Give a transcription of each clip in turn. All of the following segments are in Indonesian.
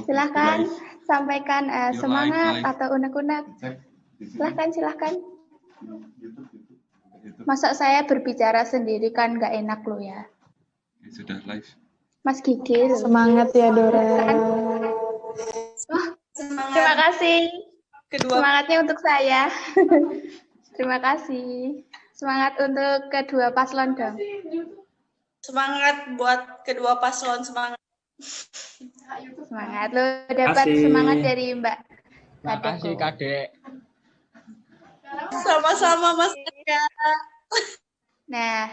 Silahkan sampaikan semangat atau unek-unek. Silahkan. Masa saya berbicara sendiri kan nggak enak loh ya. Sudah live. Mas Gigi. Semangat ya Dora. Terima kasih. Semangatnya untuk saya. Terima kasih. Semangat untuk kedua paslon dong. Semangat buat kedua paslon, semangat. Semangat lo dapat semangat dari Mbak. Makasih Kadek. Sama-sama Mas Eka. Nah,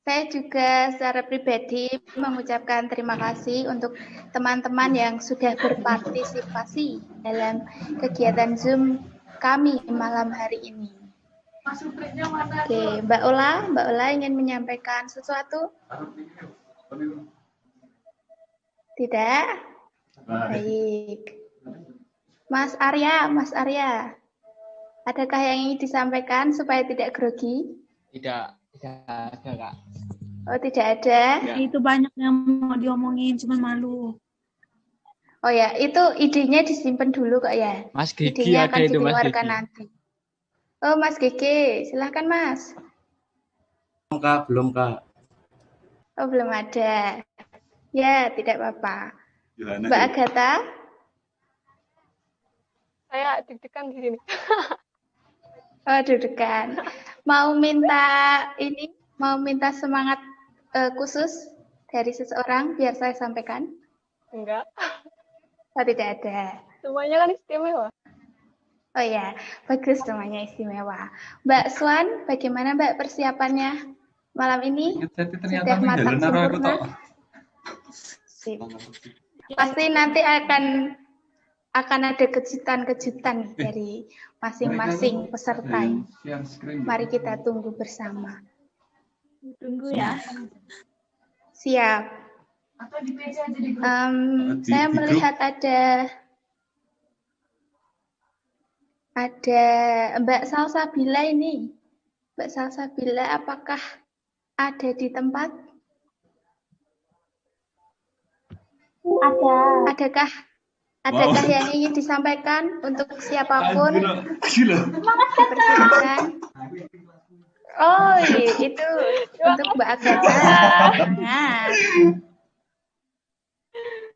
saya juga secara pribadi mengucapkan terima kasih untuk teman-teman yang sudah berpartisipasi dalam kegiatan Zoom kami malam hari ini. Oke, Mbak Ola ingin menyampaikan sesuatu? Tidak? Baik. Mas Arya, adakah yang ingin disampaikan supaya tidak grogi? Tidak ada Kak. Oh, tidak ada? Ya. Itu banyak yang mau diomongin, cuman malu. Oh ya, itu idenya disimpan dulu kok ya? Mas Gigi idenya ada akan itu Mas dikeluarkan Gigi. nanti. Oh, Mas Gigi, silahkan Mas. Belum Kak. Oh, belum ada. Ya, tidak apa-apa. Mbak Agatha? Saya deg-degan di sini. Oh, deg-degan. Mau minta semangat khusus dari seseorang biar saya sampaikan? Enggak. Oh, tidak ada. Semuanya kan istimewa. Oh ya, bagus, semuanya istimewa. Mbak Swan, bagaimana Mbak persiapannya malam ini? Sudah matang sempurna? Sip. Pasti nanti akan ada kejutan-kejutan dari masing-masing peserta. Mari kita tunggu bersama. Tunggu ya. Siap. Saya melihat ada Mbak Salsabila ini. Mbak Salsabila, apakah ada di tempat? Adakah yang ingin disampaikan untuk siapapun? Dipersilakan. Oh, iya, itu untuk Mbak Agatha. Nah.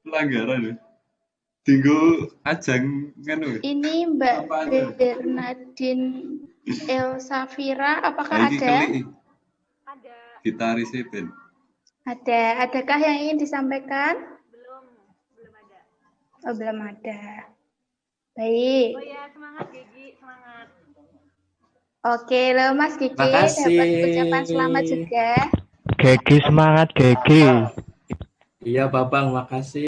Pelanggaran. Tinggu ajang nganu. Ini Mbak Bernadine Elsafira, apakah ada? Ada. Gitaris band. Ada. Adakah yang ingin disampaikan? Belum ada. Oh, belum ada. Baik. Oh ya, semangat Gigi, semangat. Oke, loh Mas Gigi dapat ucapan selamat juga. Gigi semangat Gigi. Iya Babang, makasih.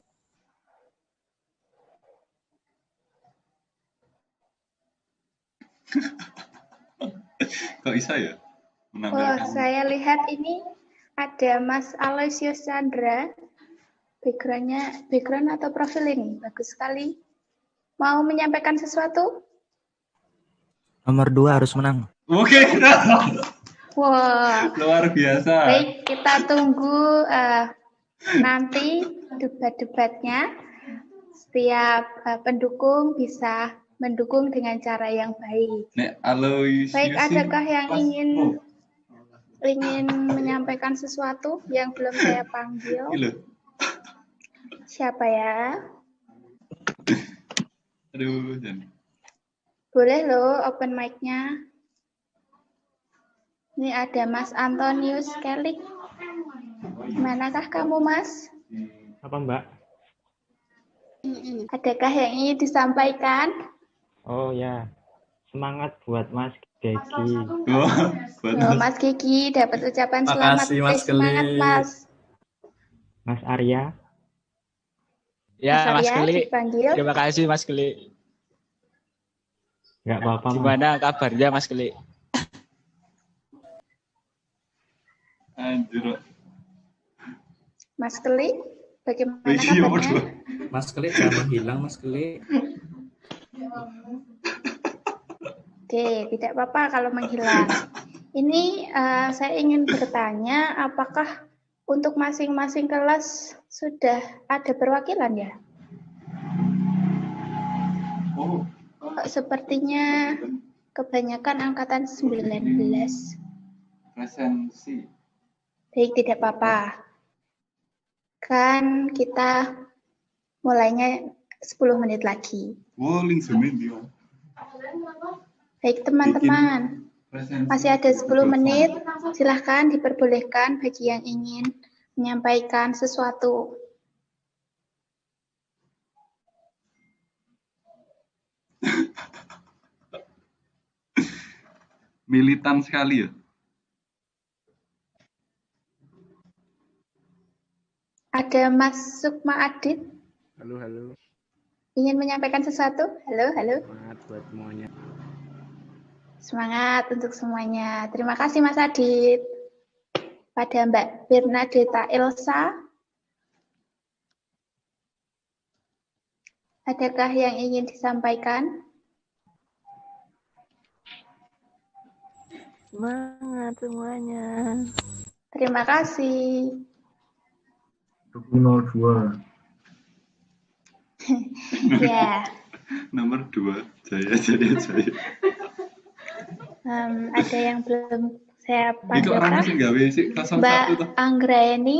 Kok bisa ya? Oh, saya lihat ini ada Mas Aloysius Chandra. Background atau profil ini bagus sekali. Mau menyampaikan sesuatu? Nomor 2 harus menang. Oke. Wah. Luar biasa. Baik, kita tunggu nanti debat-debatnya. Setiap pendukung bisa mendukung dengan cara yang baik. Baik, adakah yang ingin menyampaikan sesuatu yang belum saya panggil? Siapa ya? Aduh, Jan. Boleh loh open mic-nya. Ini ada Mas Antonius Kelik. Manakah kamu, Mas? Apa Mbak? Adakah yang ingin disampaikan? Oh ya, semangat buat Mas Gigi. Mas Gigi dapat ucapan selamat. Makasih, Mas Semangat, Mas. Mas Arya. Ya, Mas Keli. Dipanggil. Terima kasih Mas Keli. Enggak apa-apa. Gimana kabarnya Mas Keli? Anjir. Mas Keli, bagaimana kabarnya? Mas Keli jangan menghilang, Mas Keli. Oke, tidak apa-apa kalau menghilang. Ini saya ingin bertanya, apakah untuk masing-masing kelas sudah ada perwakilan ya? Oh, Kok sepertinya kebanyakan angkatan 19. presensi. Baik, tidak apa-apa. Kan kita mulainya 10 menit lagi. Wow, lingsumin dia. Baik, teman-teman. Presensi. Masih ada 10 menit. Silahkan diperbolehkan bagi yang ingin menyampaikan sesuatu. Militan sekali ya. Ada Mas Sukma Adit Halo, halo. ingin menyampaikan sesuatu? Halo, halo. Semangat buat semuanya. Semangat untuk semuanya. Terima kasih Mas Adit. Pada Mbak Bernadetta Elsa, adakah yang ingin disampaikan? Semangat semuanya. Terima kasih. 02. Ya, Nomor 2, Jaya. ada yang belum saya Itu orang panggilkan. sing gawe sik 01 Mbak toh. Anggraeni,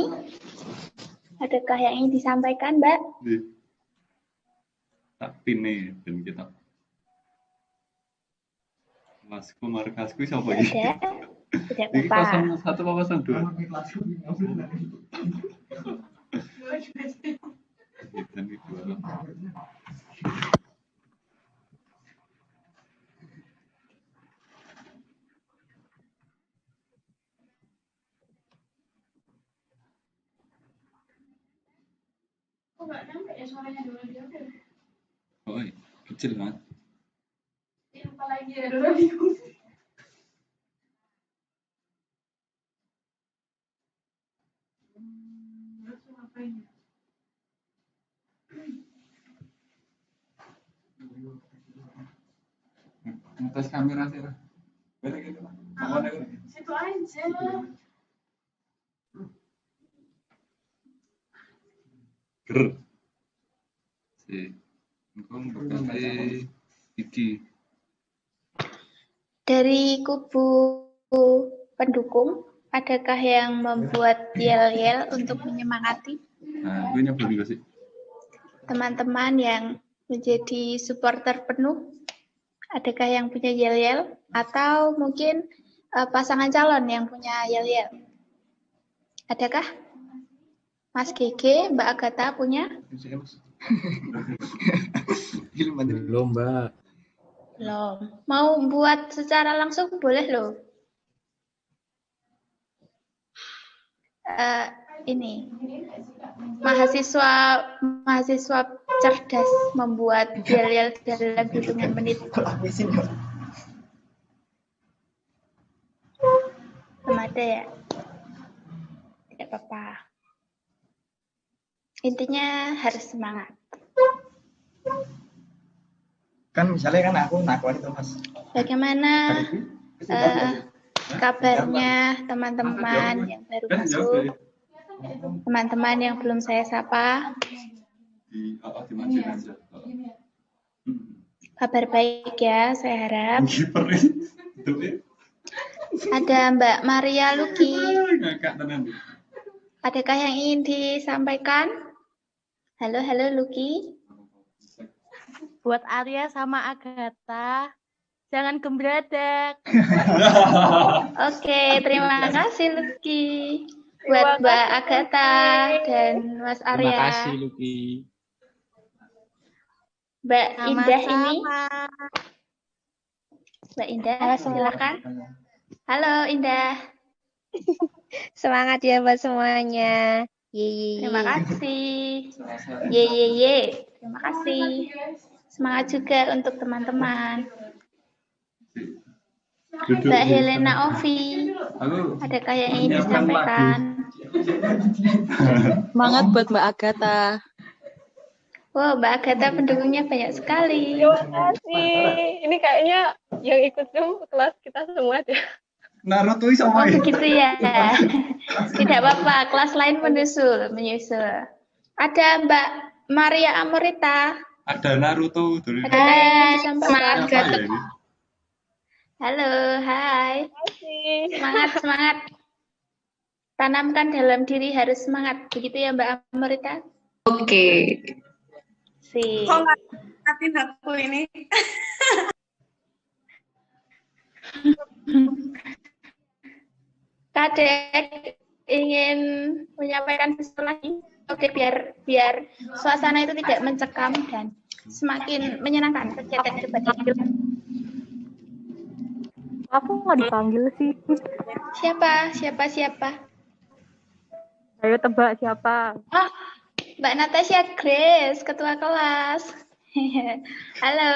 adakah yang ingin disampaikan, Mbak? Nggih. Tak pine ben kita. Masku markasku sapa iki? Tidak Iki apa-apa. 01 apa 02? Kita nih dua. Oh, kecil kan? Ngetes kamera sih. Beda gitu. Situ aja. Ger. Si. Engkau berkali iki. Dari kubu pendukung, adakah yang membuat yel-yel untuk menyemangati Nah, gue nyoba juga sih. teman-teman yang menjadi supporter penuh? Adakah yang punya yel-yel? Atau mungkin pasangan calon yang punya yel-yel? Adakah? Mas Gege, Mbak Agatha punya? Belum, Mbak. Belum. Mau buat secara langsung boleh loh. Ini mahasiswa cerdas membuat yel-yel dalam hitungan menit. Belum ada ya? Tidak apa-apa. Intinya harus semangat. Kan misalnya kan aku nakon itu Mas. Bagaimana kabarnya teman-teman yang baru masuk? Teman-teman yang belum saya sapa? Dimajuin aja. Kabar baik ya, saya harap. Kiper Ada Mbak Maria Luki. ngakak tenan. Adakah yang ingin disampaikan? Halo, halo Luki. Buat Arya sama Agatha, jangan gembiradak. Oke, terima kasih Luki. Buat Mbak Agatha dan Mas Terima Arya. kasih, Luki. Mbak Indah ini. Sama-sama. Mbak Indah, silakan. Halo Indah. Semangat ya buat semuanya. Terima kasih. Ye. Terima kasih. Semangat juga untuk teman-teman. Mbak Helena Ovi, Halo. adakah yang ingin disampaikan? Semangat buat Mbak Agatha. Wow, Mbak Agatha pendukungnya banyak sekali. Terima kasih. Ini kayaknya yang ikut Zoom kelas kita semua deh. Naruto sama Oh begitu ya. Tidak apa-apa, kelas lain menyusul. Ada Mbak Maria Amorita. Ada Naruto dari Ada Kak Ingin disampaikan. apa ya ini? Halo, hai. Makasih. Semangat. Tanamkan dalam diri harus semangat. Begitu ya Mbak Amrita? Oke. Sip. Kok nggak ngatin aku ini? Kadek ingin menyampaikan sesuatu lagi. Oke, biar suasana itu tidak mencekam dan semakin menyenangkan kegiatan debat ini. Aku nggak dipanggil sih. Siapa? Ayo tebak siapa? Oh, Mbak Natasha Grace, ketua kelas. Halo.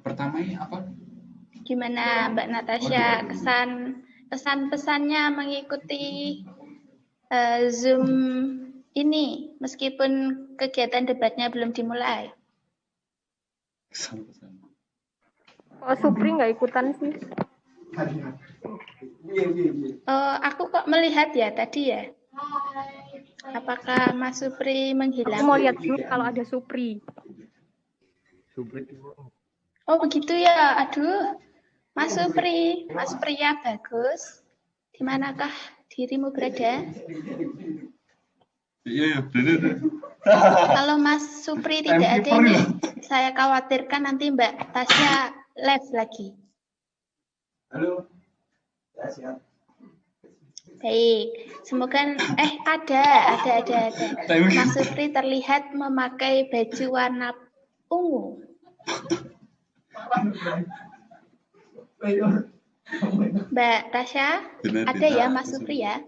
Pertamanya apa? Gimana Mbak Natasha pesan-pesannya mengikuti Zoom ini meskipun kegiatan debatnya belum dimulai? Kok Supri nggak ikutan sih? Oh, aku kok melihat ya tadi ya. Apakah Mas Supri menghilang? Aku mau lihat dulu kalau ada Supri. Oh begitu ya. Aduh, Mas Supri ya bagus. Di manakah dirimu berada? Iya, benar. Kalau Mas Supri tidak ada ini, saya khawatirkan nanti Mbak Tasya live lagi. Halo. Ya, siap. Baik, semoga ada. Mas Supri terlihat memakai baju warna ungu. Mbak Tasya, ada ya Mas Supri ya?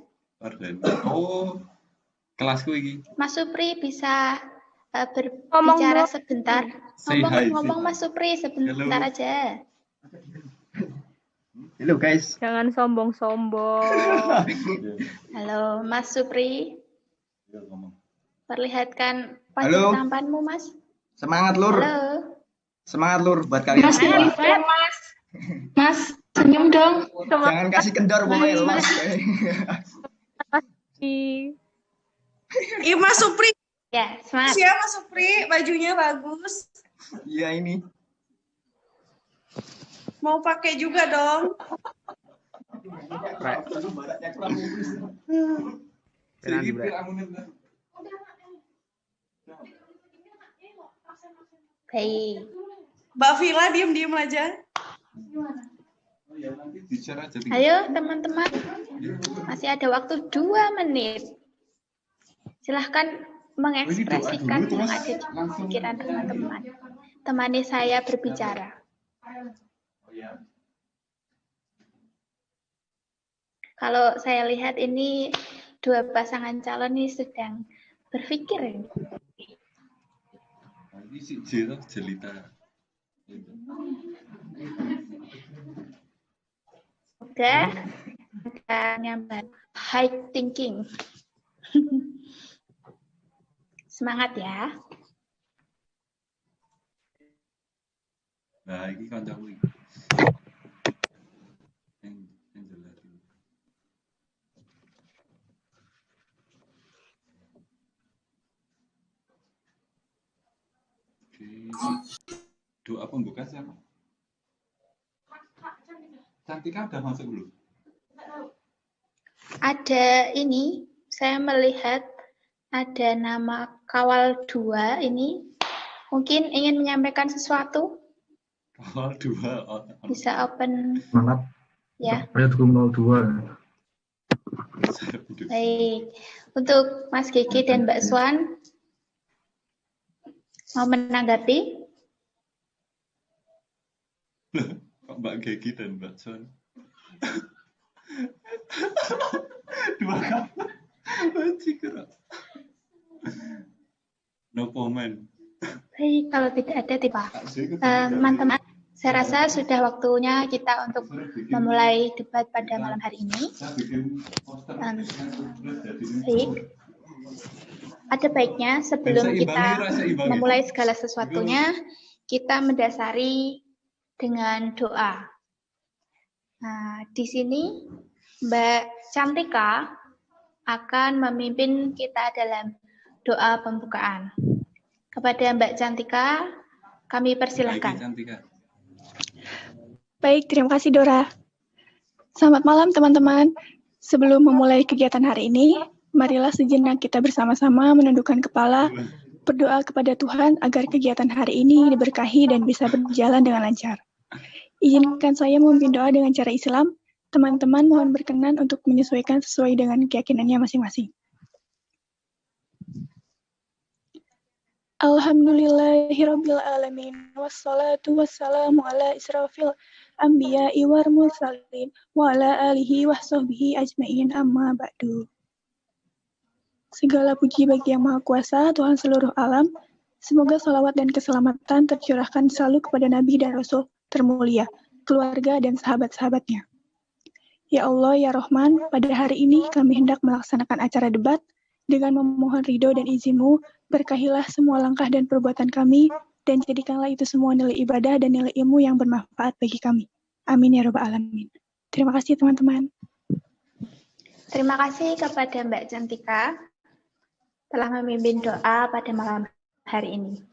Oh, kelasku ini. Mas Supri bisa berbicara sebentar. Ngomong Mas Supri sebentar aja. Halo guys. Jangan sombong-sombong. Halo Mas Supri. Perlihatkan wajah Halo. tampanmu Mas. Semangat Lur. Halo. Semangat Lur buat kalian semua. Mas, senyum dong. Jangan kasih kendor pokoknya Mas. Ih, Mas Supri. Ya, semangat. Siapa Mas Supri? Bajunya bagus. Iya ini. Mau pakai juga dong. Baik. Mbak Vila diem-diem aja. Ayo teman-teman. Masih ada waktu 2 menit. Silahkan mengekspresikan yang ada di pikiran teman-teman. Temani saya berbicara. Kalau saya lihat ini 2 pasangan calon ini sedang berpikir ini. Ini si Jero jelita. Udah nyaman. High thinking. Semangat ya. Nah, ini kancaku iki. Yang jelas. Oke. Doa pembuka siapa? Cantika udah masuk belum? Ada ini, saya melihat ada nama Kawal 2 ini. Mungkin ingin menyampaikan sesuatu? Kawal 2. Bisa open. Semangat. Ya. Saya dukung 02. Baik. Untuk Mas Gigi dan Mbak Swan, mau menanggapi? Kok Mbak Gigi dan Mbak Swan? 2 kali. No comment. Baik, kalau tidak ada tiba. Teman-teman, saya rasa sudah waktunya kita untuk memulai debat pada malam hari ini. Baik. Ada baiknya sebelum kita memulai segala sesuatunya, kita mendasari dengan doa. Nah, di sini Mbak Cantika akan memimpin kita dalam doa pembukaan. Kepada Mbak Cantika, kami persilahkan. Cantika. Baik, terima kasih Dora. Selamat malam teman-teman. Sebelum memulai kegiatan hari ini, marilah sejenak kita bersama-sama menundukkan kepala, berdoa kepada Tuhan agar kegiatan hari ini diberkahi dan bisa berjalan dengan lancar. Izinkan saya memimpin doa dengan cara Islam. Teman-teman mohon berkenan untuk menyesuaikan sesuai dengan keyakinannya masing-masing. Alhamdulillahirabbil alamin wassalatu wassalamu ala israfil anbiya'i wal mursalin wa ala alihi wa sahbihi ajmain amma ba'du. Segala puji bagi Yang Maha Kuasa, Tuhan seluruh alam. Semoga salawat dan keselamatan tercurahkan selalu kepada Nabi dan Rasul termulia, keluarga dan sahabat-sahabatnya. Ya Allah, Ya Rahman, pada hari ini kami hendak melaksanakan acara debat dengan memohon ridho dan izin-Mu, berkahilah semua langkah dan perbuatan kami, dan jadikanlah itu semua nilai ibadah dan nilai ilmu yang bermanfaat bagi kami. Amin ya Rabbal Alamin. Terima kasih teman-teman. Terima kasih kepada Mbak Cantika telah memimpin doa pada malam hari ini.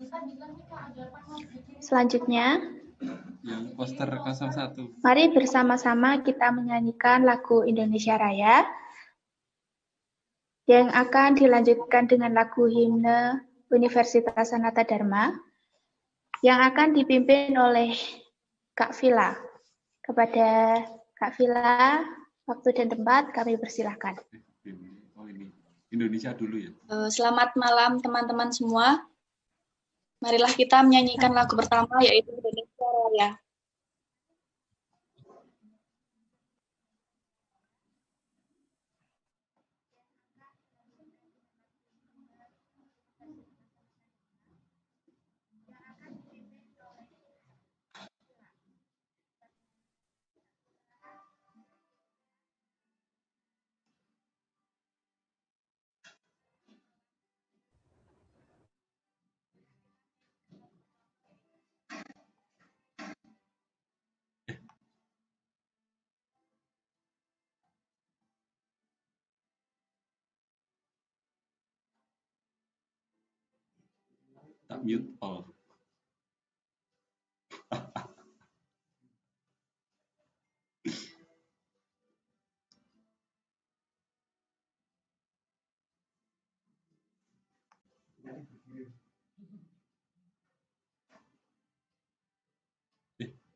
Selanjutnya, Yang poster 01. mari bersama-sama kita menyanyikan lagu Indonesia Raya yang akan dilanjutkan dengan lagu himne Universitas Sanata Dharma yang akan dipimpin oleh Kak Vila. Kepada Kak Vila, waktu dan tempat kami persilahkan. Oh ini Indonesia dulu ya. Selamat malam teman-teman semua. Marilah kita menyanyikan lagu pertama yaitu Indonesia Raya. Tak mute all.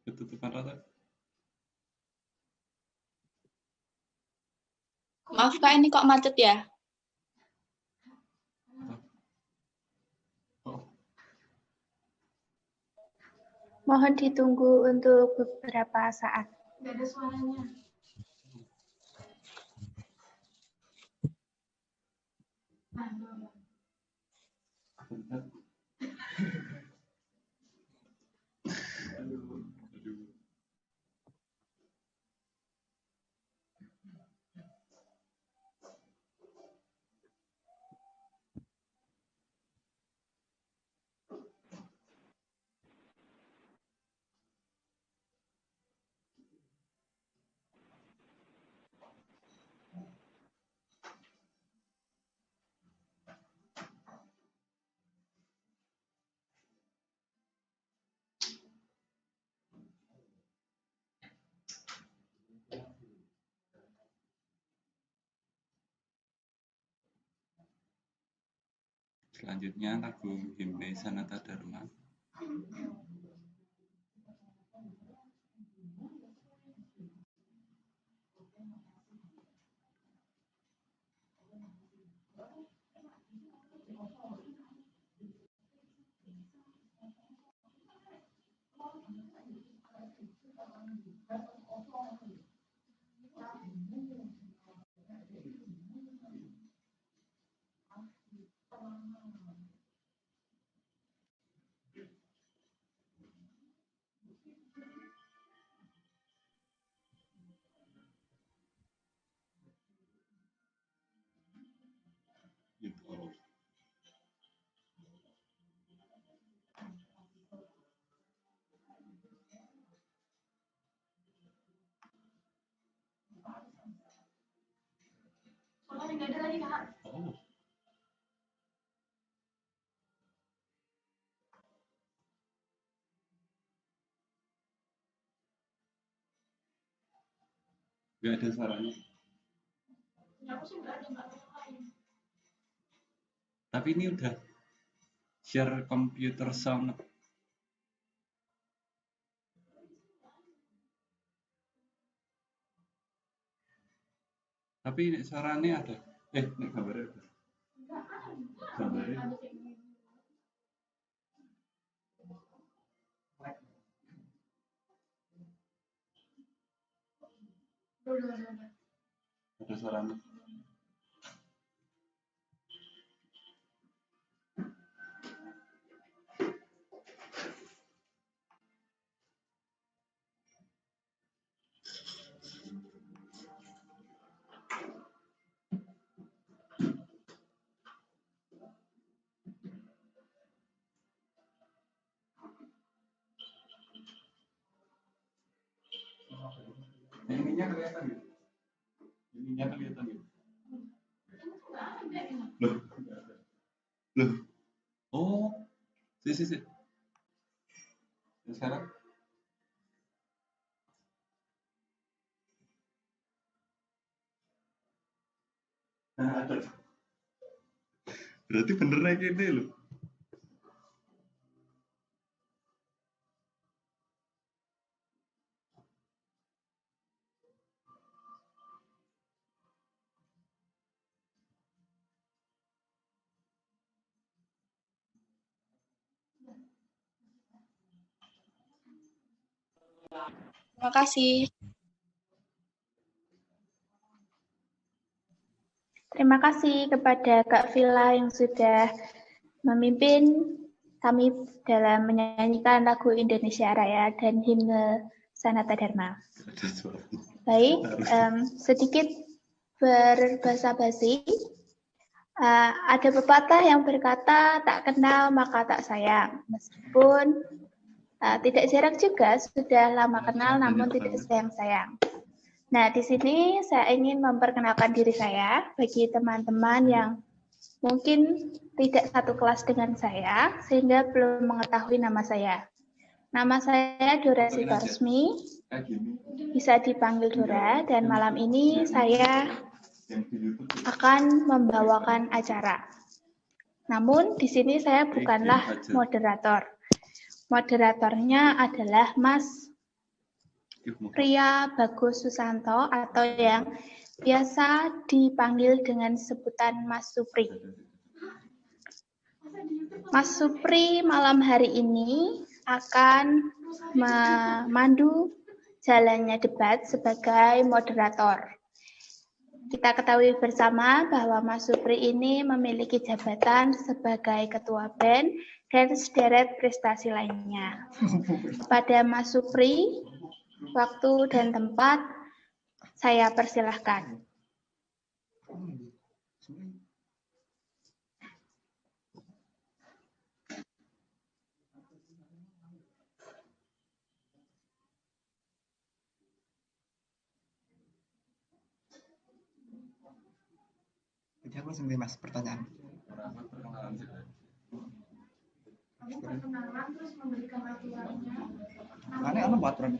Ketutupan rata. Maaf Kak, ini kok macet ya? Mohon ditunggu untuk beberapa saat. Nggak ada suaranya. Selanjutnya lagu himne Sanata Dharma. Nggak ada suaranya. Tapi ini udah share computer sound. Tapi ini suaranya ada. Ini gambarnya ada. Gambarnya. Ada suaranya. Ininya kelihatan gitu. Ininya kelihatan gitu. Loh. Oh. Si. Sekarang. Berarti bener kayak gini loh. Terima kasih. Terima kasih kepada Kak Villa yang sudah memimpin kami dalam menyanyikan lagu Indonesia Raya dan himne Sanata Dharma. Baik, sedikit berbahasa basi. Ada pepatah yang berkata, tak kenal maka tak sayang. Meskipun tidak jarang juga sudah lama kenal namun tidak sayang-sayang. Nah, di sini saya ingin memperkenalkan diri saya bagi teman-teman yang mungkin tidak satu kelas dengan saya, sehingga belum mengetahui nama saya. Nama saya Dora Sitoresmi, bisa dipanggil Dora, dan malam ini saya akan membawakan acara. Namun, di sini saya bukanlah moderator. Moderatornya adalah Mas Pria Bagus Susanto atau yang biasa dipanggil dengan sebutan Mas Supri. Mas Supri malam hari ini akan memandu jalannya debat sebagai moderator. Kita ketahui bersama bahwa Mas Supri ini memiliki jabatan sebagai ketua BEN dan sederet prestasi lainnya. Kepada Mas Supri, waktu dan tempat saya persilahkan. Jadi aku langsung Mas pertanyaan. Perkenalan terus memberikan aturannya. Mana anu aturan?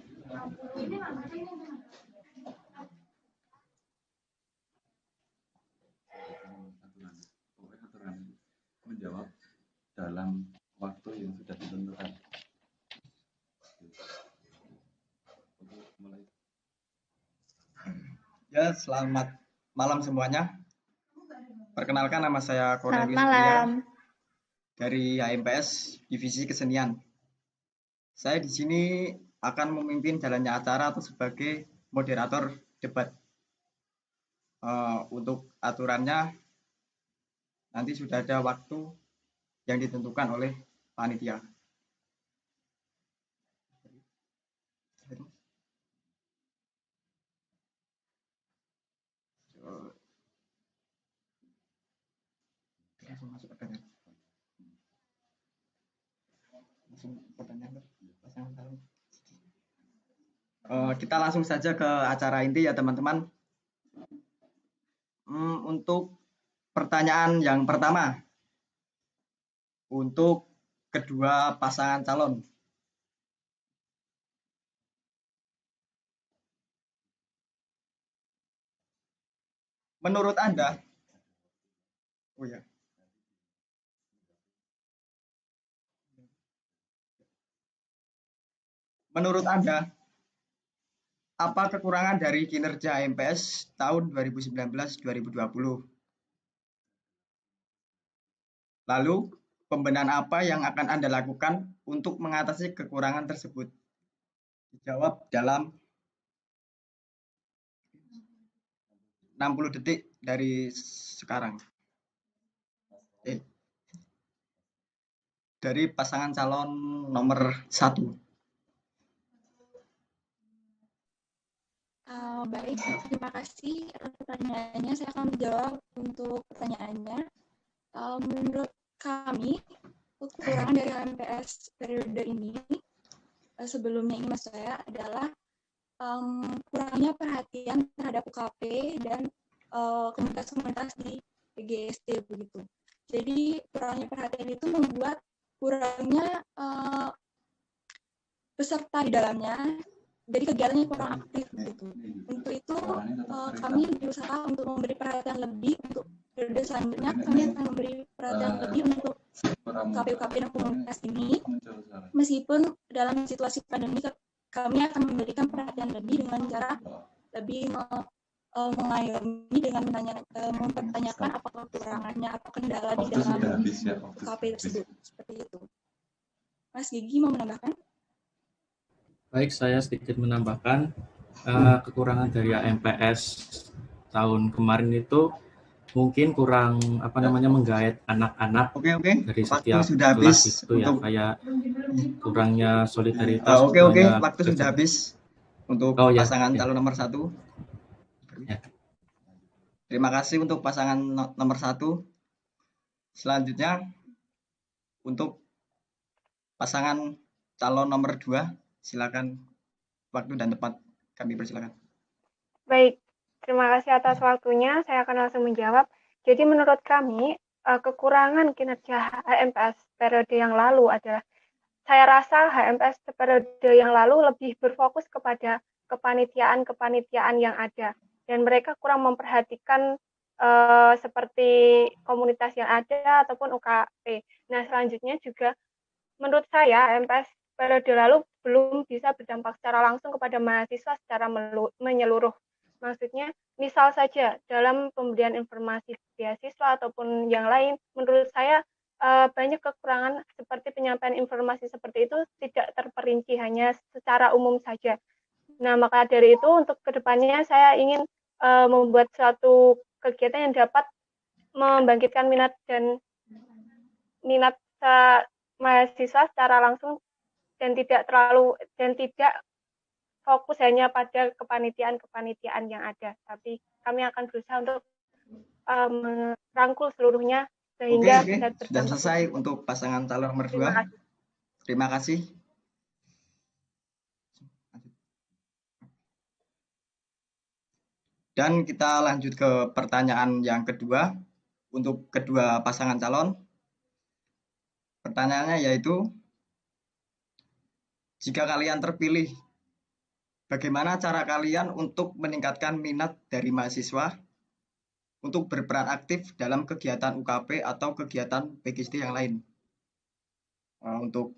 Ini aturan menjawab dalam waktu yang sudah ditentukan. Ya, selamat malam semuanya. Perkenalkan, nama saya Cornelius Selamat malam. Dari HMPS Divisi Kesenian. Saya di sini akan memimpin jalannya acara atau sebagai moderator debat. Untuk aturannya nanti sudah ada waktu yang ditentukan oleh panitia. Langsung masuk pertanyaan. Kita langsung saja ke acara inti ya teman-teman. Untuk pertanyaan yang pertama, untuk kedua pasangan calon. menurut Anda, oh ya, menurut Anda, apa kekurangan dari kinerja HMPS tahun 2019-2020? Lalu, pembenahan apa yang akan Anda lakukan untuk mengatasi kekurangan tersebut? Dijawab dalam 60 detik dari sekarang. Dari pasangan calon nomor 1. Baik, terima kasih atas pertanyaannya. Saya akan menjawab untuk pertanyaannya. Menurut kami, kekurangan dari HMPS periode ini, sebelumnya ini mas saya adalah kurangnya perhatian terhadap UKP dan komunitas-komunitas di PGSD begitu. Jadi kurangnya perhatian itu membuat kurangnya peserta di dalamnya, jadi kegiatannya kurang aktif gitu. Untuk itu kami berusaha untuk memberi perhatian lebih untuk periode selanjutnya. Kami akan memberi perhatian lebih untuk UKP dan komunitas ini. Meskipun dalam situasi pandemi kami akan memberikan perhatian lebih dengan cara lebih mengayomi dengan mempertanyakan apa kekurangannya, apa kendala di dalam UKP tersebut. Seperti itu. Mas Gigi mau menambahkan? Baik, saya sedikit menambahkan kekurangan dari HMPS tahun kemarin itu mungkin kurang menggait anak-anak dari setiap kelas itu ya, kayak kurangnya solidaritas. Waktu sudah habis untuk pasangan calon nomor 1. Ya. Terima kasih untuk pasangan nomor 1. Selanjutnya untuk pasangan calon nomor 2, silakan, waktu dan tempat kami persilakan. Baik, terima kasih atas waktunya. Saya akan langsung menjawab. Jadi menurut kami, kekurangan kinerja HMPS periode yang lalu adalah, saya rasa HMPS periode yang lalu lebih berfokus kepada kepanitiaan yang ada. Dan mereka kurang memperhatikan seperti komunitas yang ada ataupun UKP. Nah, selanjutnya juga menurut saya HMPS periode lalu belum bisa berdampak secara langsung kepada mahasiswa secara menyeluruh. Maksudnya, misal saja dalam pemberian informasi beasiswa ataupun yang lain, menurut saya banyak kekurangan seperti penyampaian informasi seperti itu tidak terperinci, hanya secara umum saja. Nah, maka dari itu untuk kedepannya saya ingin membuat suatu kegiatan yang dapat membangkitkan minat mahasiswa secara langsung dan tidak fokus hanya pada kepanitiaan yang ada, tapi kami akan berusaha untuk merangkul seluruhnya sehingga bisa berdampak. Sudah selesai untuk pasangan calon nomor 2. Terima kasih. Dan kita lanjut ke pertanyaan yang kedua untuk kedua pasangan calon. Pertanyaannya yaitu, jika kalian terpilih, bagaimana cara kalian untuk meningkatkan minat dari mahasiswa untuk berperan aktif dalam kegiatan UKP atau kegiatan PGSD yang lain? Untuk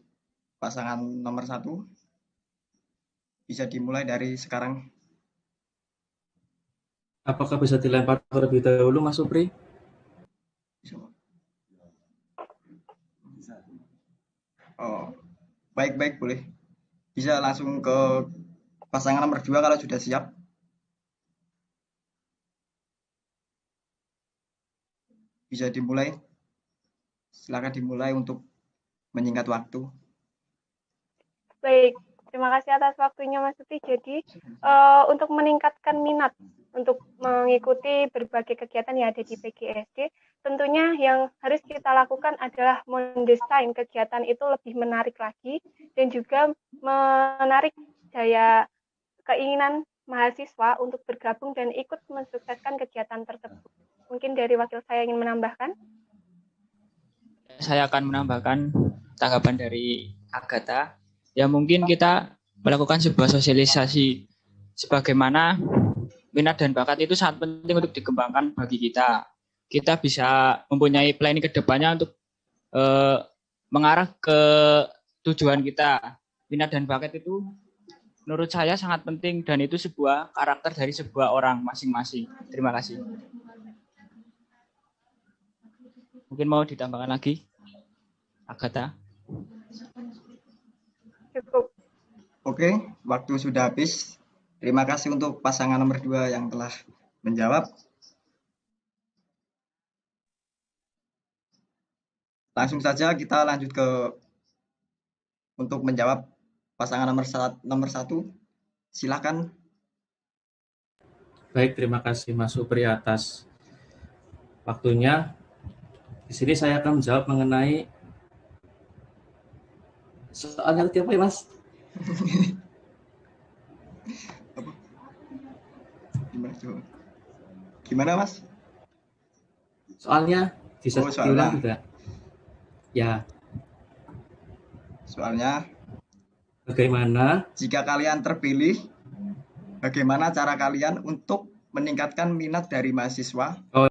pasangan nomor 1, bisa dimulai dari sekarang. Apakah bisa dilempar terlebih dahulu, Mas Supri? Oh, baik, boleh. Bisa langsung ke pasangan nomor 2 kalau sudah siap. Bisa dimulai. Silakan dimulai untuk menyingkat waktu. Baik, terima kasih atas waktunya Mas Suti. Jadi untuk meningkatkan minat untuk mengikuti berbagai kegiatan yang ada di PGSD, tentunya yang harus kita lakukan adalah mendesain kegiatan itu lebih menarik lagi dan juga menarik daya keinginan mahasiswa untuk bergabung dan ikut mensukseskan kegiatan tersebut. Mungkin dari wakil saya ingin menambahkan. Saya akan menambahkan tanggapan dari Agatha. Ya mungkin kita melakukan sebuah sosialisasi sebagaimana minat dan bakat itu sangat penting untuk dikembangkan bagi kita. Kita bisa mempunyai planning ke depannya untuk mengarah ke tujuan kita. Minat dan bakat itu menurut saya sangat penting dan itu sebuah karakter dari sebuah orang masing-masing. Terima kasih. Mungkin mau ditambahkan lagi, Agatha? Cukup. Oke, waktu sudah habis. Terima kasih untuk pasangan nomor 2 yang telah menjawab. Langsung saja kita lanjut untuk menjawab pasangan nomor 1. Silakan. Baik, terima kasih Mas Supri atas waktunya. Di sini saya akan menjawab mengenai soalnya apa ya, Mas? Gimana, Mas? Soalnya bisa diulang tidak? Ya. Soalnya bagaimana jika kalian terpilih, bagaimana cara kalian untuk meningkatkan minat dari mahasiswa? Oh,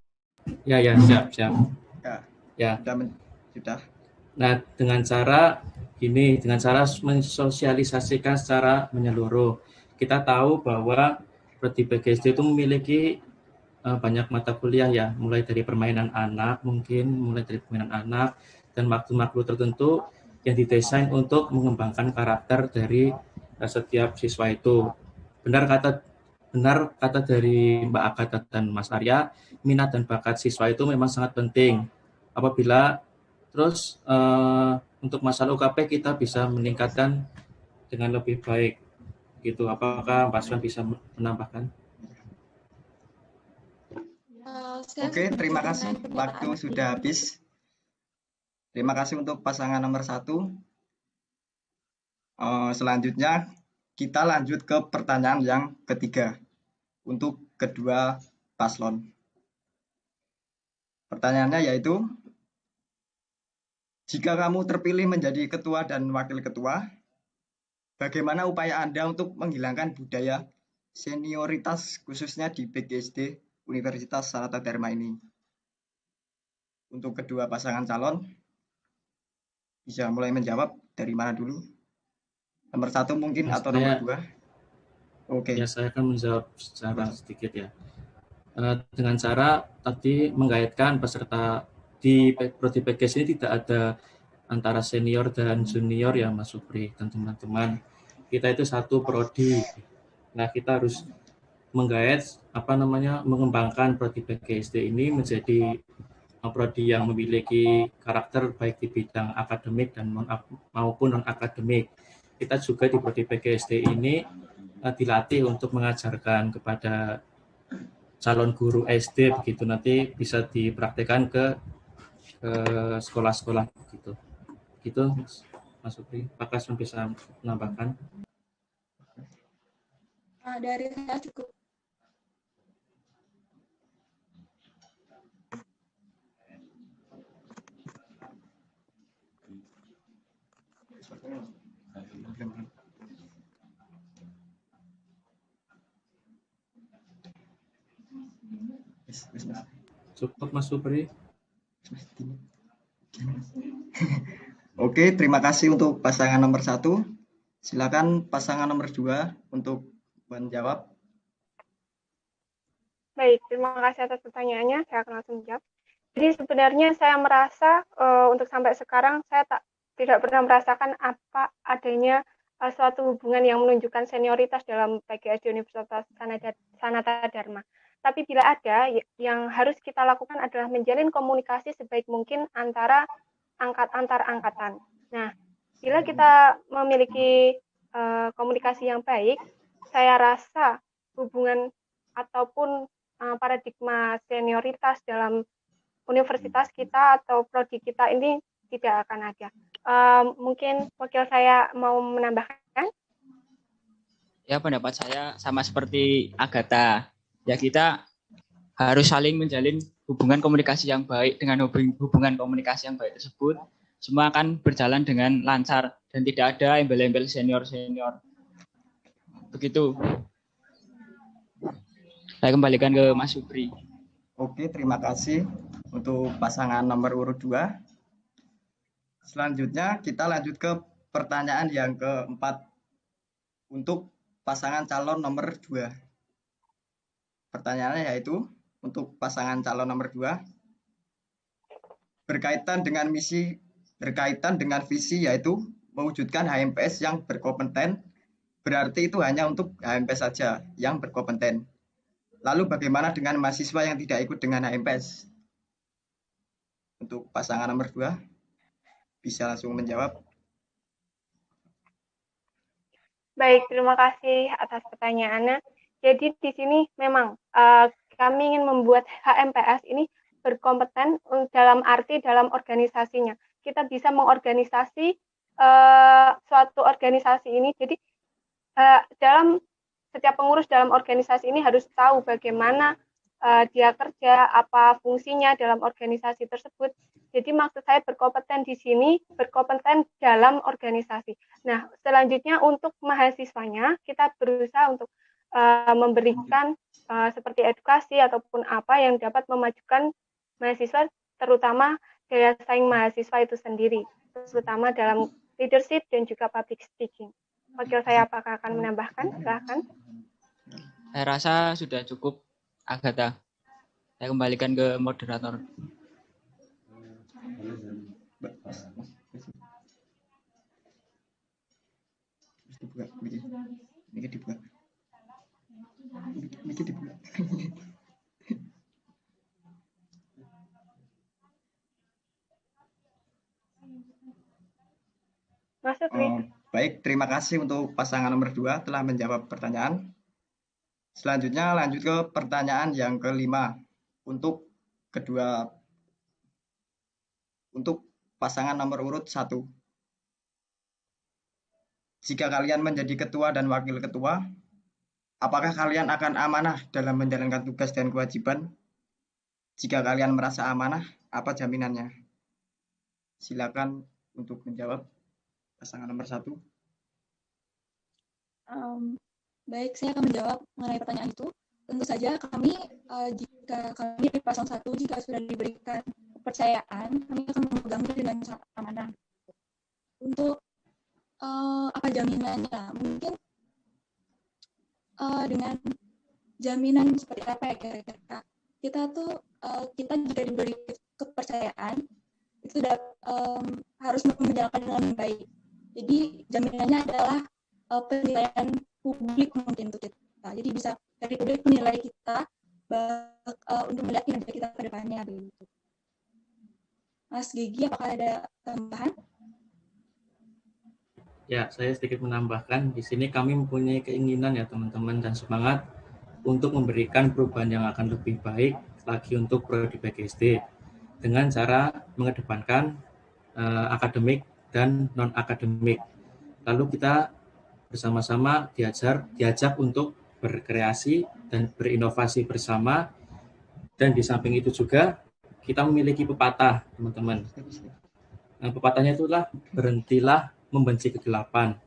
ya, siap. Ya. Sudah. Nah, dengan cara mensosialisasikan secara menyeluruh. Kita tahu bahwa prodi PGSD itu memiliki banyak mata kuliah ya, mulai dari permainan anak dan makhluk tertentu yang didesain untuk mengembangkan karakter dari setiap siswa itu. Benar kata dari Mbak Agatha dan Mas Arya, minat dan bakat siswa itu memang sangat penting. Apabila terus untuk masalah UKP kita bisa meningkatkan dengan lebih baik gitu. Apakah Mbak Swan bisa menambahkan? Oke, terima kasih. Waktu sudah habis. Terima kasih untuk pasangan nomor 1. Selanjutnya kita lanjut ke pertanyaan yang ketiga untuk kedua paslon. Pertanyaannya yaitu, jika kamu terpilih menjadi ketua dan wakil ketua, bagaimana upaya Anda untuk menghilangkan budaya senioritas khususnya di PGSD Universitas Sanata Dharma ini? Untuk kedua pasangan calon, bisa mulai menjawab dari mana dulu? Nomor 1 mungkin atau nomor 2? Oke. Ya, saya akan menjawab secara sedikit ya. Dengan cara tadi mengaitkan peserta di prodi PGS ini tidak ada antara senior dan junior ya Mas Supri dan teman-teman. Kita itu satu prodi. Nah, kita harus mengembangkan prodi PGSD ini menjadi prodi yang memiliki karakter baik di bidang akademik dan maupun non-akademik. Kita juga di prodi PGSD ini dilatih untuk mengajarkan kepada calon guru SD begitu, nanti bisa dipraktekkan ke sekolah-sekolah gitu. Gitu Mas Supri. Apakah Sun bisa menambahkan? Dari saya cukup. Cukup Mas Supri. Oke, terima kasih untuk pasangan nomor 1. Silakan pasangan nomor 2 untuk menjawab. Baik, terima kasih atas pertanyaannya. Saya akan langsung menjawab. Jadi sebenarnya saya merasa untuk sampai sekarang saya tidak pernah merasakan apa adanya suatu hubungan yang menunjukkan senioritas dalam PGSD Universitas Sanata Dharma. Tapi bila ada, yang harus kita lakukan adalah menjalin komunikasi sebaik mungkin antar angkatan. Nah, bila kita memiliki komunikasi yang baik, saya rasa hubungan ataupun paradigma senioritas dalam universitas kita atau prodi kita ini tidak akan ada. Mungkin wakil saya mau menambahkan? Ya, pendapat saya sama seperti Agatha. Ya, kita harus saling menjalin hubungan komunikasi yang baik. Dengan hubungan komunikasi yang baik tersebut, semua akan berjalan dengan lancar dan tidak ada embel-embel senior-senior. Begitu. Saya kembalikan ke Mas Supri. Oke, terima kasih untuk pasangan nomor urut 2. Selanjutnya kita lanjut ke pertanyaan yang keempat untuk pasangan calon nomor 2. Pertanyaannya yaitu untuk pasangan calon nomor 2 berkaitan dengan visi yaitu mewujudkan HMPS yang berkompeten. Berarti itu hanya untuk HMPS saja yang berkompeten. Lalu bagaimana dengan mahasiswa yang tidak ikut dengan HMPS? Untuk pasangan nomor 2 bisa langsung menjawab. Baik, terima kasih atas pertanyaannya. Jadi di sini memang kami ingin membuat HMPS ini berkompeten dalam arti dalam organisasinya. Kita bisa mengorganisasi suatu organisasi ini. Jadi dalam setiap pengurus dalam organisasi ini harus tahu bagaimana dia kerja, apa fungsinya dalam organisasi tersebut. Jadi maksud saya berkompeten di sini, berkompeten dalam organisasi. Nah, selanjutnya untuk mahasiswanya, kita berusaha untuk memberikan seperti edukasi ataupun apa yang dapat memajukan mahasiswa, terutama daya saing mahasiswa itu sendiri, terutama dalam leadership dan juga public speaking. Wakil saya apakah akan menambahkan? Silahkan. Saya rasa sudah cukup, Agatha. Saya kembalikan ke moderator. Baik, terima kasih untuk pasangan nomor 2 telah menjawab pertanyaan. Selanjutnya lanjut ke pertanyaan yang kelima untuk pasangan nomor urut 1. Jika kalian menjadi ketua dan wakil ketua, apakah kalian akan amanah dalam menjalankan tugas dan kewajiban? Jika kalian merasa amanah, apa jaminannya? Silakan untuk menjawab pasangan nomor 1. Baik, saya akan menjawab mengenai pertanyaan itu. Tentu saja kami, jika kami di paslon 1, jika sudah diberikan kepercayaan, kami akan memegangnya dengan sangat amanah. Untuk apa jaminannya? Mungkin dengan jaminan seperti apa ya kira-kira? Kita jika diberi kepercayaan, itu harus menjalankan dengan baik. Jadi jaminannya adalah penilaian publik mungkin untuk kita. Jadi bisa dari publik menilai kita untuk melihat kinerja kita ke depannya begitu. Mas Gigi, apakah ada tambahan? Ya, saya sedikit menambahkan. Di sini kami mempunyai keinginan ya teman-teman dan semangat untuk memberikan perubahan yang akan lebih baik lagi untuk prodi PGSD dengan cara mengedepankan akademik dan non-akademik. Lalu kita bersama-sama diajak untuk berkreasi dan berinovasi bersama. Dan di samping itu juga kita memiliki pepatah, teman-teman. Nah, pepatahnya itulah berhentilah membenci kegelapan.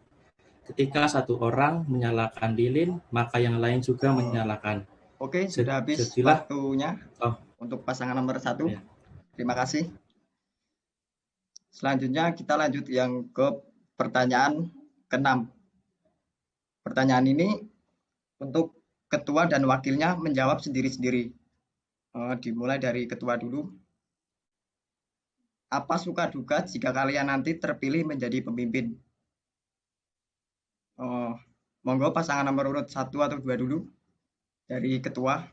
Ketika satu orang menyalakan lilin, maka yang lain juga menyalakan. Oke, sudah habis waktunya untuk pasangan nomor 1. Ya. Terima kasih. Selanjutnya kita lanjut yang ke pertanyaan ke-6. Pertanyaan ini untuk ketua dan wakilnya menjawab sendiri-sendiri. Dimulai dari ketua dulu. Apa suka duka jika kalian nanti terpilih menjadi pemimpin? Monggo pasangan nomor urut 1 atau 2 dulu dari ketua.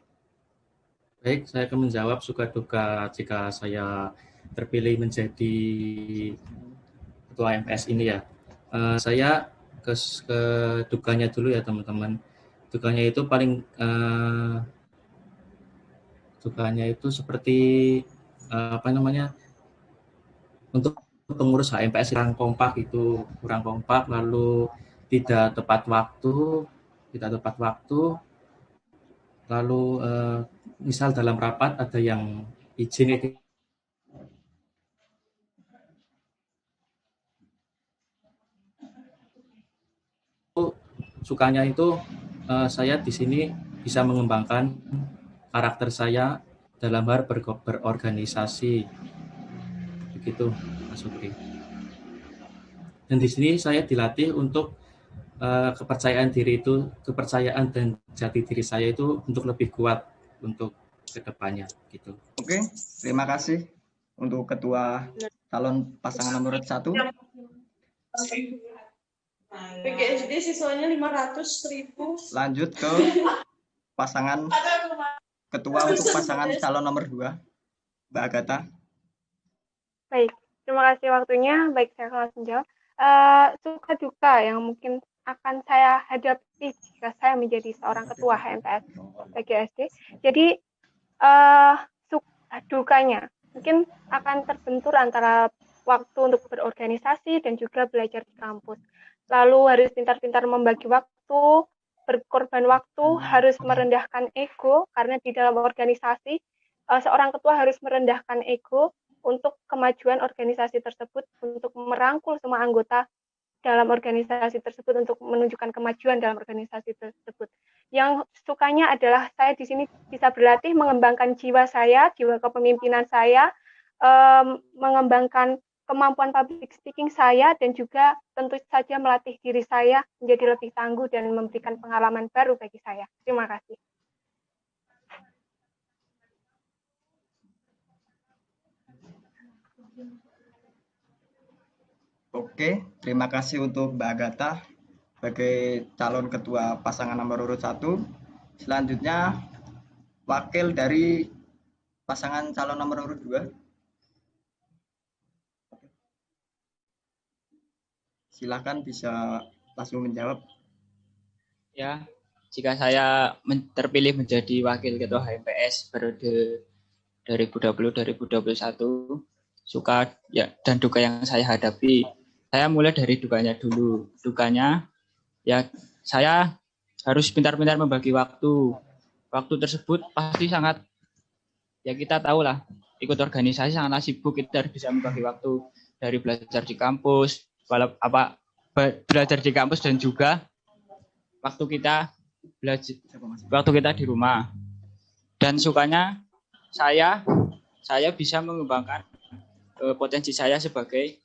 Baik, saya akan menjawab suka duka jika saya terpilih menjadi ketua MPS ini ya. Saya ke dukanya dulu ya teman-teman. Dukanya itu dukanya itu seperti untuk pengurus HMPS kurang kompak, lalu tidak tepat waktu, lalu misal dalam rapat ada yang izin sukanya itu saya di sini bisa mengembangkan karakter saya dalam hal berorganisasi. Begitu, Mas Supri. Dan di sini saya dilatih untuk kepercayaan dan jati diri saya itu untuk lebih kuat untuk kedepannya gitu. Oke, terima kasih untuk ketua calon pasangan nomor 1. PGSD siswanya 500.000. Lanjut ke pasangan ketua untuk pasangan calon nomor 2, Mbak Agatha. Baik, terima kasih waktunya. Baik, saya akan langsung jawab. Suka duka yang mungkin akan saya hadapi jika saya menjadi seorang ketua HMPS PGSD. Jadi dukanya mungkin akan terbentur antara waktu untuk berorganisasi dan juga belajar di kampus. Lalu harus pintar-pintar membagi waktu, berkorban waktu, harus merendahkan ego karena di dalam organisasi seorang ketua harus merendahkan ego untuk kemajuan organisasi tersebut, untuk merangkul semua anggota dalam organisasi tersebut untuk menunjukkan kemajuan dalam organisasi tersebut. Yang sukanya adalah saya di sini bisa berlatih mengembangkan jiwa saya, jiwa kepemimpinan saya, mengembangkan kemampuan public speaking saya, dan juga tentu saja melatih diri saya menjadi lebih tangguh dan memberikan pengalaman baru bagi saya. Terima kasih. Oke, terima kasih untuk Mbak Agatha sebagai calon ketua pasangan nomor urut 1. Selanjutnya, wakil dari pasangan calon nomor urut 2. Silakan bisa langsung menjawab. Ya, jika saya terpilih menjadi wakil ketua HMPS periode 2020-2021, suka ya dan duka yang saya hadapi, saya mulai dari dukanya dulu. Dukanya ya saya harus pintar-pintar membagi waktu. Waktu tersebut pasti sangat, ya kita tahu lah, ikut organisasi sangatlah sibuk, kita harus bisa membagi waktu dari belajar di kampus, belajar di kampus dan juga waktu kita di rumah. Dan sukanya saya bisa mengembangkan potensi saya sebagai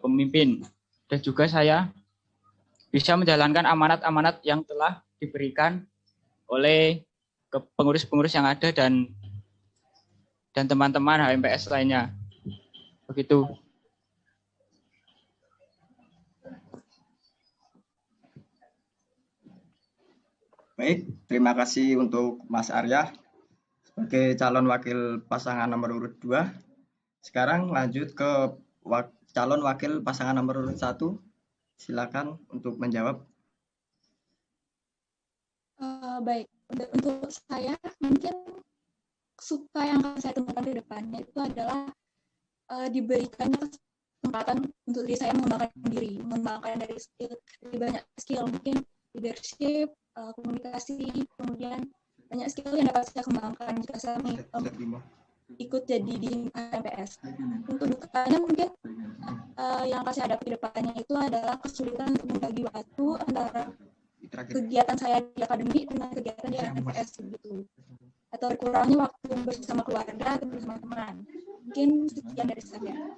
pemimpin, dan juga saya bisa menjalankan amanat-amanat yang telah diberikan oleh pengurus-pengurus yang ada dan teman-teman HMPS lainnya. Begitu. Baik, terima kasih untuk Mas Arya sebagai calon wakil pasangan nomor urut 2. Sekarang lanjut ke calon wakil pasangan nomor urut 1. Silakan untuk menjawab. Baik, untuk saya mungkin suka yang akan saya temukan di depannya itu adalah diberikannya kesempatan untuk diri saya mengembangkan dari banyak skill, mungkin leadership, komunikasi, kemudian banyak skill yang dapat saya kembangkan jika saya ikut jadi di HMPS. Untuk dukanya mungkin yang akan saya hadapi ke depannya itu adalah kesulitan untuk membagi waktu antara kegiatan saya di akademik dengan kegiatan di HMPS gitu. Atau kurangnya waktu bersama keluarga atau bersama teman. Mungkin sekian dari saya.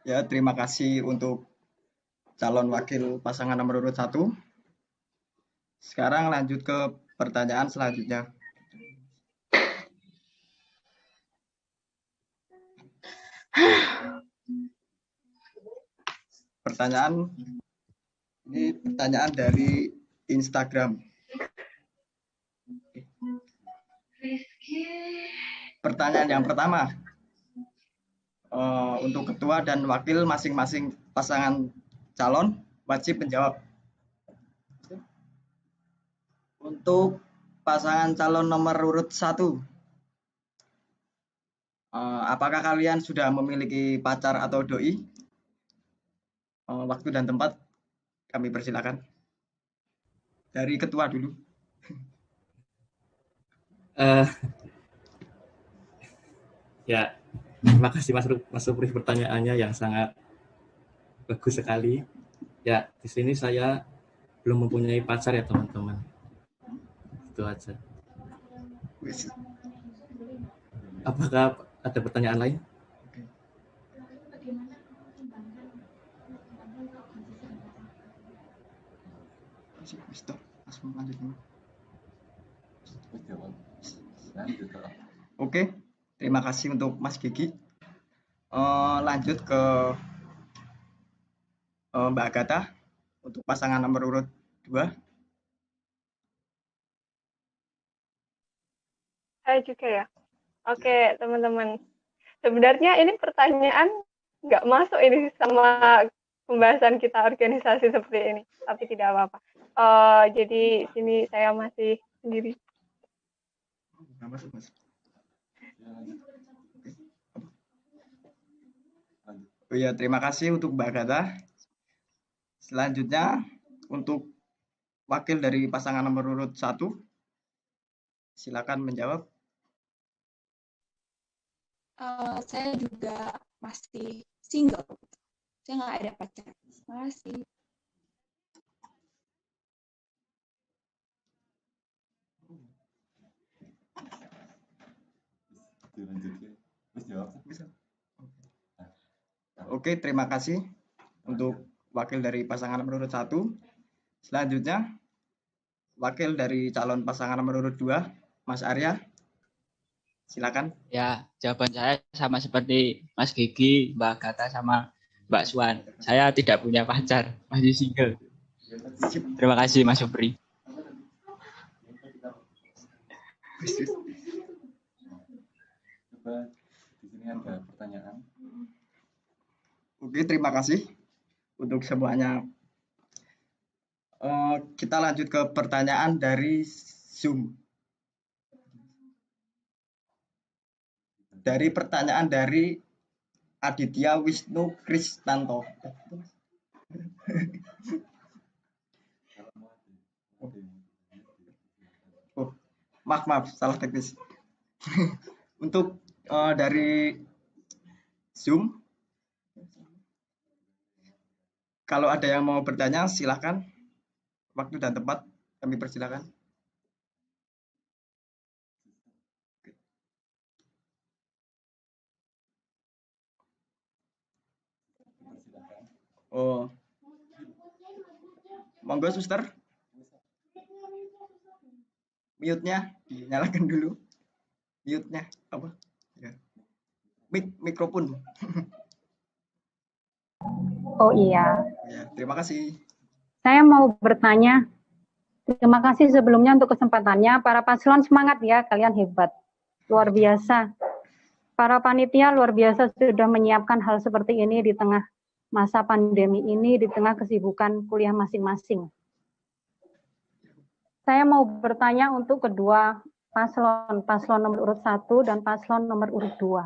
Ya, terima kasih untuk calon wakil pasangan nomor urut 1. Sekarang lanjut ke pertanyaan selanjutnya. Ini pertanyaan dari Instagram. pertanyaan yang pertama. Untuk ketua dan wakil masing-masing pasangan calon wajib menjawab. Untuk pasangan calon nomor urut 1, apakah kalian sudah memiliki pacar atau doi? Waktu dan tempat kami persilakan. Dari ketua dulu. Ya, terima kasih Mas Supri pertanyaannya yang sangat bagus sekali. Ya, di sini saya belum mempunyai pacar ya teman-teman. Itu aja. Apakah ada pertanyaan lain? Oke, terima kasih untuk Mas Gigi. Lanjut ke Mbak Agatha untuk pasangan nomor urut 2. Saya juga ya. Oke, teman-teman. Sebenarnya ini pertanyaan nggak masuk ini sama pembahasan kita organisasi seperti ini, tapi tidak apa-apa. Jadi sini saya masih sendiri. Oh ya, terima kasih untuk Mbak Agatha. Selanjutnya untuk wakil dari pasangan nomor urut 1, silakan menjawab. Saya juga masih single. Saya nggak ada pacar. Terima kasih. Oke, terima kasih untuk wakil dari pasangan nomor urut 1. Selanjutnya, wakil dari calon pasangan nomor urut 2, Mas Arya. Silakan. Ya, jawaban saya sama seperti Mas Gigi, Mbak Agatha, sama Mbak Swan. Saya tidak punya pacar, masih single. Terima kasih Mas Supri. Coba di sini ada pertanyaan. Oke, terima kasih untuk semuanya. Kita lanjut ke pertanyaan dari Zoom. Dari pertanyaan dari Aditya Wisnu Kristanto. Oh, maaf, salah teknis. Untuk dari Zoom, kalau ada yang mau bertanya, silakan. Waktu dan tempat kami persilakan. Oh, monggo suster. Mute-nya dinyalakan dulu. Mute-nya apa? Ya. Mikrofon. Oh iya. Ya, terima kasih. Saya mau bertanya. Terima kasih sebelumnya untuk kesempatannya. Para paslon semangat ya, kalian hebat. Luar biasa. Para panitia luar biasa sudah menyiapkan hal seperti ini di tengah masa pandemi ini, di tengah kesibukan kuliah masing-masing. Saya mau bertanya untuk kedua paslon nomor urut 1 dan paslon nomor urut 2.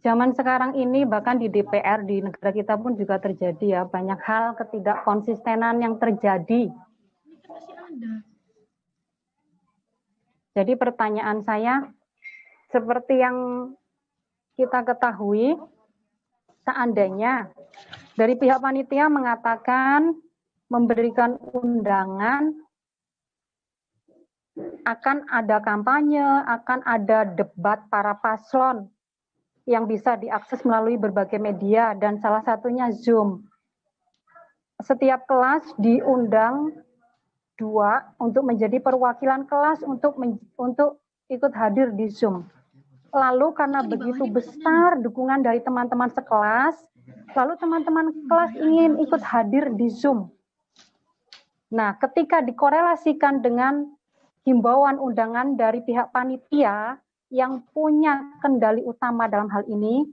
Zaman sekarang ini bahkan di DPR di negara kita pun juga terjadi ya banyak hal ketidakkonsistenan yang terjadi. Jadi pertanyaan saya seperti yang kita ketahui, seandainya dari pihak panitia mengatakan memberikan undangan akan ada kampanye, akan ada debat para paslon yang bisa diakses melalui berbagai media dan salah satunya Zoom. Setiap kelas diundang 2 untuk menjadi perwakilan kelas untuk ikut hadir di Zoom. Lalu karena begitu besar dukungan dari teman-teman sekelas, lalu teman-teman kelas ingin ikut hadir di Zoom. Nah, ketika dikorelasikan dengan himbauan undangan dari pihak panitia yang punya kendali utama dalam hal ini,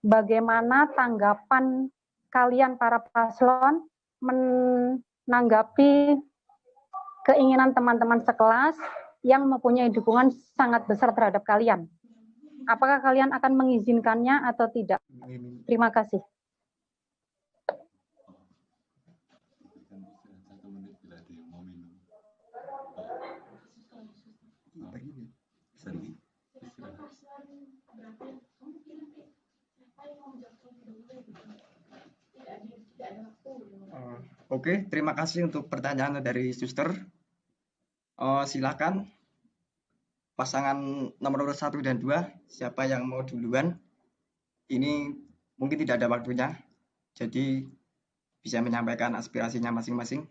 bagaimana tanggapan kalian para paslon menanggapi keinginan teman-teman sekelas yang mempunyai dukungan sangat besar terhadap kalian. Apakah kalian akan mengizinkannya atau tidak? Terima kasih. Oke, terima kasih untuk pertanyaan dari Suster. Silakan pasangan nomor urut 1 dan 2, siapa yang mau duluan? Ini mungkin tidak ada waktunya, jadi bisa menyampaikan aspirasinya masing-masing.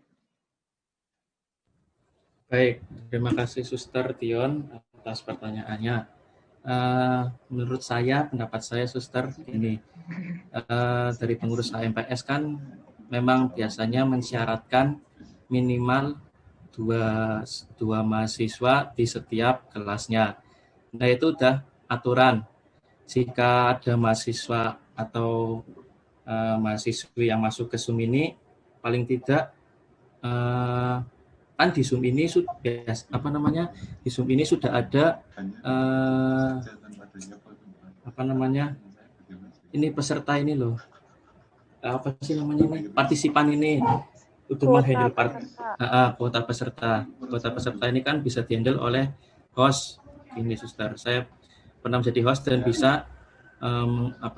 Baik, terima kasih Suster Tion atas pertanyaannya. Menurut saya, pendapat saya Suster, ini dari pengurus HMPS kan memang biasanya mensyaratkan minimal dua mahasiswa di setiap kelasnya. Nah itu udah aturan. Jika ada mahasiswa atau mahasiswi yang masuk ke Zoom ini, paling tidak kan di Zoom ini sudah di Zoom ini sudah ada ini peserta ini loh, apa sih namanya ini, partisipan ini untuk menghandle kuota peserta. Kuota peserta ini kan bisa dihandle oleh host. Ini Suster, saya pernah menjadi host dan bisa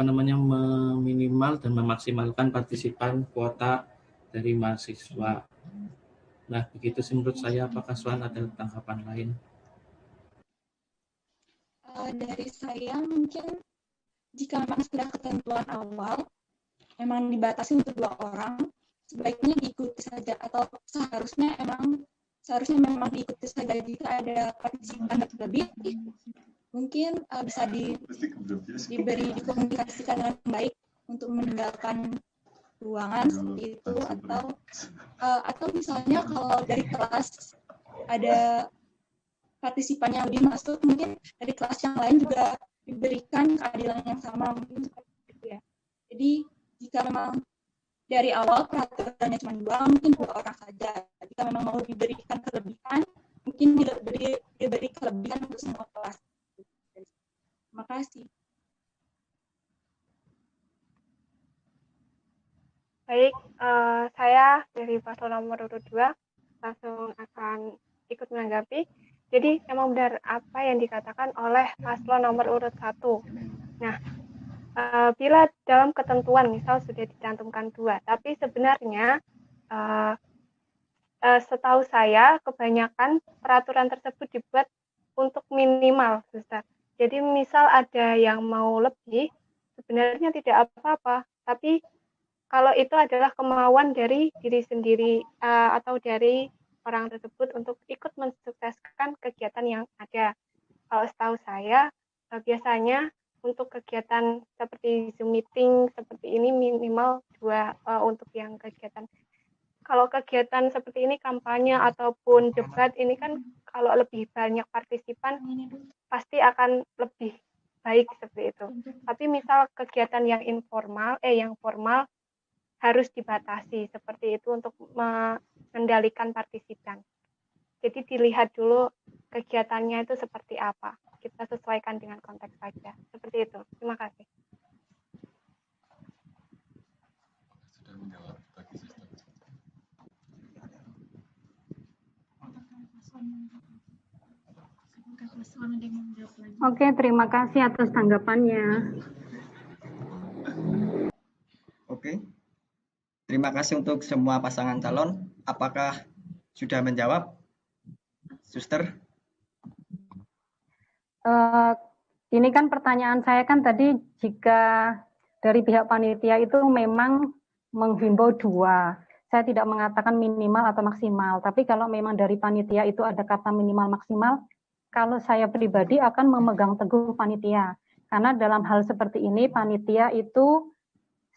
meminimal dan memaksimalkan partisipan kuota dari mahasiswa. Nah, begitu sih menurut saya. Apakah Swan ada tanggapan lain? Dari saya mungkin jika memang sudah ketentuan awal, memang dibatasi untuk 2 orang, sebaiknya diikuti saja, atau seharusnya memang diikuti saja. Jika ada partisipan lebih, mungkin bisa diberi dikomunikasikan dengan baik untuk meninggalkan ruangan seperti itu, atau misalnya kalau dari kelas ada partisipan yang lebih masuk, mungkin dari kelas yang lain juga diberikan keadilan yang sama, mungkin seperti itu ya. Jadi jika memang dari awal peraturannya cuma 2, mungkin 2 orang saja. Jika memang mau diberikan kelebihan, mungkin diberi kelebihan untuk semua kelas. Terima kasih. Baik, saya dari paslon nomor urut 2 langsung akan ikut menanggapi. Jadi memang benar apa yang dikatakan oleh paslon nomor urut 1. Nah, bila dalam ketentuan misal sudah dicantumkan 2, tapi sebenarnya setahu saya kebanyakan peraturan tersebut dibuat untuk minimal, Suster. Jadi misal ada yang mau lebih, sebenarnya tidak apa-apa, tapi kalau itu adalah kemauan dari diri sendiri atau dari orang tersebut untuk ikut mensukseskan kegiatan yang ada. Kalau setahu saya, biasanya untuk kegiatan seperti Zoom meeting seperti ini minimal 2 untuk yang kegiatan. Kalau kegiatan seperti ini kampanye ataupun debat ini kan kalau lebih banyak partisipan pasti akan lebih baik seperti itu. Tapi misal kegiatan yang yang formal harus dibatasi seperti itu untuk mengendalikan partisipan. Jadi dilihat dulu kegiatannya itu seperti apa. Kita sesuaikan dengan konteks saja. Seperti itu. Terima kasih. Sudah menjawab bagi sistem. Oke, terima kasih atas tanggapannya. Oke. Terima kasih untuk semua pasangan calon. Apakah sudah menjawab, Suster? Ini kan pertanyaan saya kan tadi, jika dari pihak panitia itu memang menghimbau 2. Saya tidak mengatakan minimal atau maksimal, tapi kalau memang dari panitia itu ada kata minimal maksimal, kalau saya pribadi akan memegang teguh panitia. Karena dalam hal seperti ini, panitia itu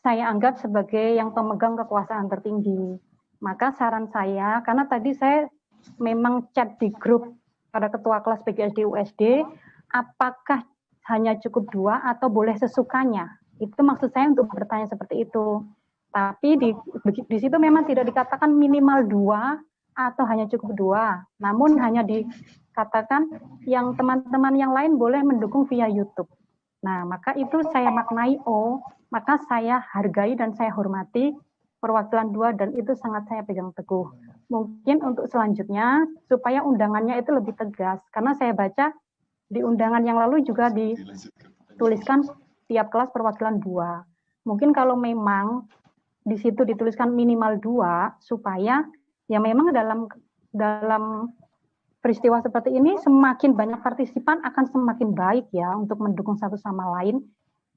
saya anggap sebagai yang pemegang kekuasaan tertinggi. Maka saran saya, karena tadi saya memang chat di grup pada ketua kelas PGSD USD, apakah hanya cukup 2 atau boleh sesukanya? Itu maksud saya untuk bertanya seperti itu. Tapi di situ memang tidak dikatakan minimal 2 atau hanya cukup 2, namun hanya dikatakan yang teman-teman yang lain boleh mendukung via YouTube. Nah, maka itu saya maknai, maka saya hargai dan saya hormati perwakilan 2 dan itu sangat saya pegang teguh. Mungkin untuk selanjutnya, supaya undangannya itu lebih tegas, karena saya baca di undangan yang lalu juga dituliskan tiap kelas perwakilan 2. Mungkin kalau memang di situ dituliskan minimal 2, supaya ya memang dalam peristiwa seperti ini semakin banyak partisipan akan semakin baik ya untuk mendukung satu sama lain.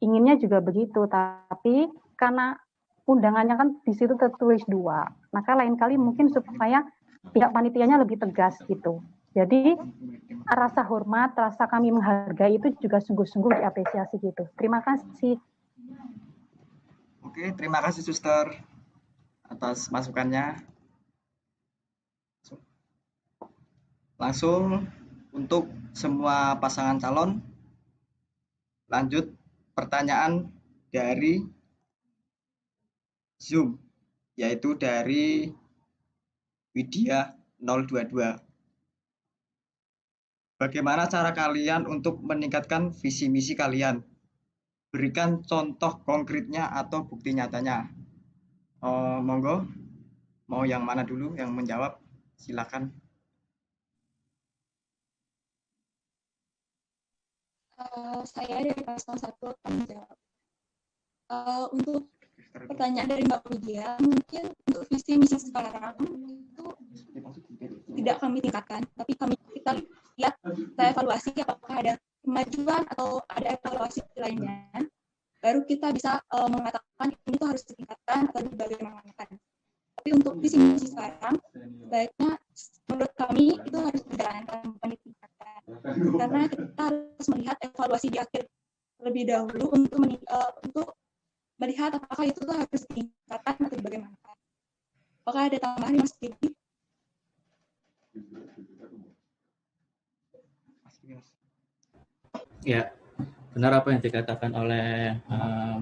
Inginnya juga begitu, tapi karena undangannya kan di situ tertulis 2, maka lain kali mungkin supaya pihak panitianya lebih tegas gitu. Jadi rasa hormat, rasa kami menghargai itu juga sungguh-sungguh diapresiasi gitu. Terima kasih. Oke, terima kasih Suster atas masukannya. Langsung untuk semua pasangan calon, lanjut pertanyaan dari Zoom, yaitu dari Widya 022. Bagaimana cara kalian untuk meningkatkan visi misi kalian? Berikan contoh konkretnya atau bukti nyatanya. Monggo, mau yang mana dulu yang menjawab? Silakan. Saya dari paslon 1 akan menjawab. Untuk pertanyaan dari Mbak Widya, mungkin untuk visi misi sekarang itu tidak kami tingkatkan, tapi kita lihat, kita evaluasi apakah ada kemajuan atau ada evaluasi lainnya, baru kita bisa mengatakan ini tuh harus ditingkatkan atau dibagaimanakan. Tapi untuk visi misi sekarang, baiknya menurut kami itu harus dijalankan, bukan ditingkatkan. Karena kita harus melihat evaluasi di akhir terlebih dahulu untuk melihat apakah itu tuh harus ditingkatkan atau bagaimana. Apakah ada tambahan Mas Kiki? Ya, benar apa yang dikatakan oleh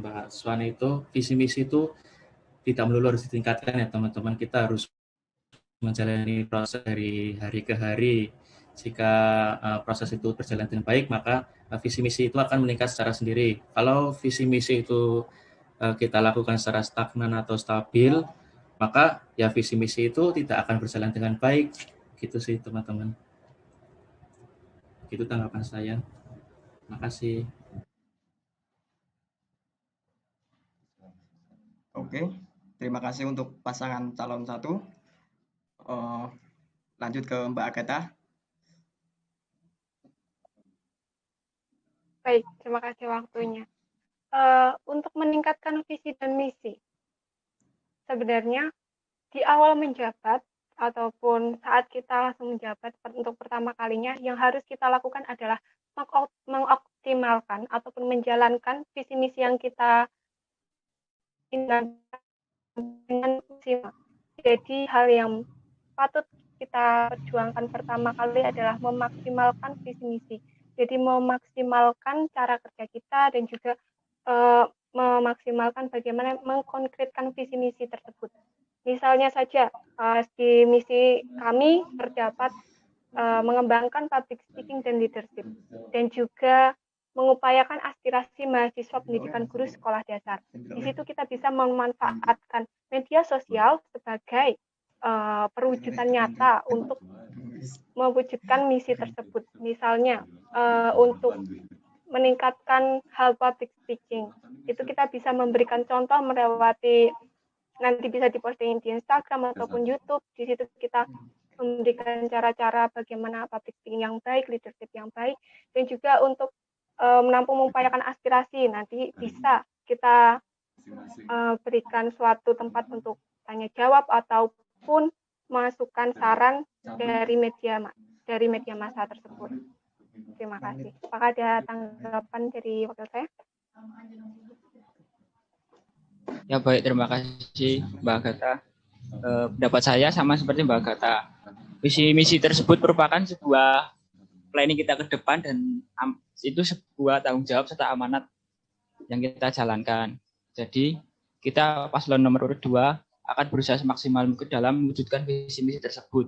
Mbak Swani itu, visi misi itu tidak melulu harus ditingkatkan ya teman-teman. Kita harus menjalani proses dari hari ke hari. Jika proses itu berjalan dengan baik, maka visi misi itu akan meningkat secara sendiri. Kalau visi misi itu kita lakukan secara stagnan atau stabil, maka ya visi misi itu tidak akan berjalan dengan baik. Gitu sih teman-teman. Itu tanggapan saya. Terima kasih. Oke, terima kasih untuk pasangan calon 1. Lanjut ke Mbak Agatha. Baik, terima kasih waktunya. Untuk meningkatkan visi dan misi, sebenarnya di awal menjabat ataupun saat kita langsung menjabat untuk pertama kalinya, yang harus kita lakukan adalah mengoptimalkan ataupun menjalankan visi misi yang kita dengan maksimal. Jadi hal yang patut kita perjuangkan pertama kali adalah memaksimalkan visi misi. Jadi memaksimalkan cara kerja kita dan juga memaksimalkan bagaimana mengkonkretkan visi misi tersebut. Misalnya saja di misi kami terdapat mengembangkan public speaking dan leadership, dan juga mengupayakan aspirasi mahasiswa pendidikan guru sekolah dasar. Di situ kita bisa memanfaatkan media sosial sebagai perwujudan nyata untuk mewujudkan misi tersebut. Misalnya untuk meningkatkan hal public speaking, itu kita bisa memberikan contoh melewati, nanti bisa diposting di Instagram ataupun YouTube. Di situ kita memberikan cara-cara bagaimana public speaking yang baik, leadership yang baik, dan juga untuk menampung mengupayakan aspirasi. Nanti bisa kita berikan suatu tempat untuk tanya jawab ataupun masukan saran dari media massa tersebut. Terima kasih. Apakah ada tanggapan dari wakil saya? Ya baik, terima kasih Mbak Agatha. Pendapat saya sama seperti Mbak Agatha. Visi misi tersebut merupakan sebuah planning kita ke depan, dan itu sebuah tanggung jawab serta amanat yang kita jalankan. Jadi kita paslon nomor urut 2 akan berusaha semaksimal mungkin dalam mewujudkan visi misi tersebut.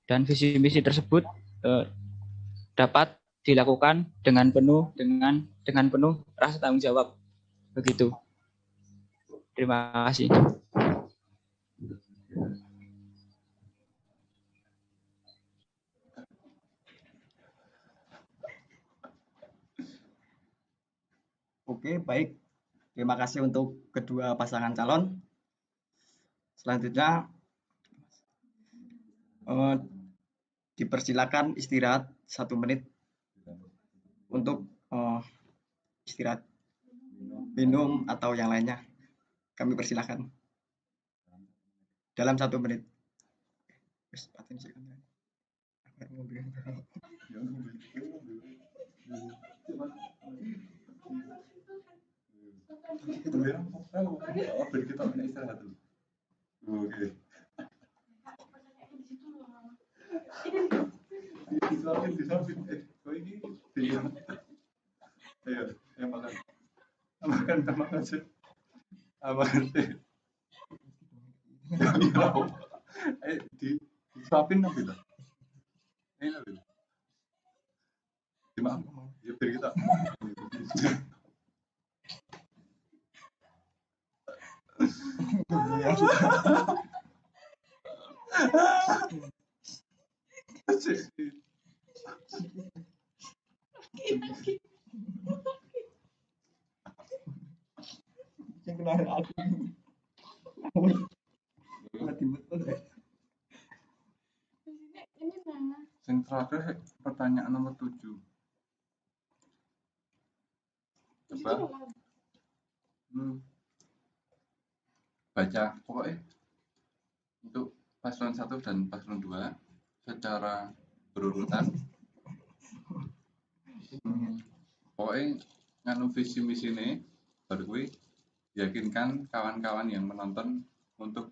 Dan visi misi tersebut dapat dilakukan dengan penuh rasa tanggung jawab. Begitu. Terima kasih. Oke, baik. Terima kasih untuk kedua pasangan calon. Selanjutnya dipersilakan istirahat 1 menit untuk istirahat, minum atau yang lainnya. Kami persilakan dalam 1 menit. Kita istirahat dulu. Oke. Disuapin. Kok ini dia. Ayo, makan. Makan sih. Makan sih. Disuapin apa itu? Ini apa itu? Dimakan. Ya biar kita. Yang terakhir pertanyaan nomor 7. Coba baca pokoknya untuk paslon 1 dan paslon 2 secara berurutan. Pokoknya nganu visi misi ini baru gue yakinkan kawan-kawan yang menonton untuk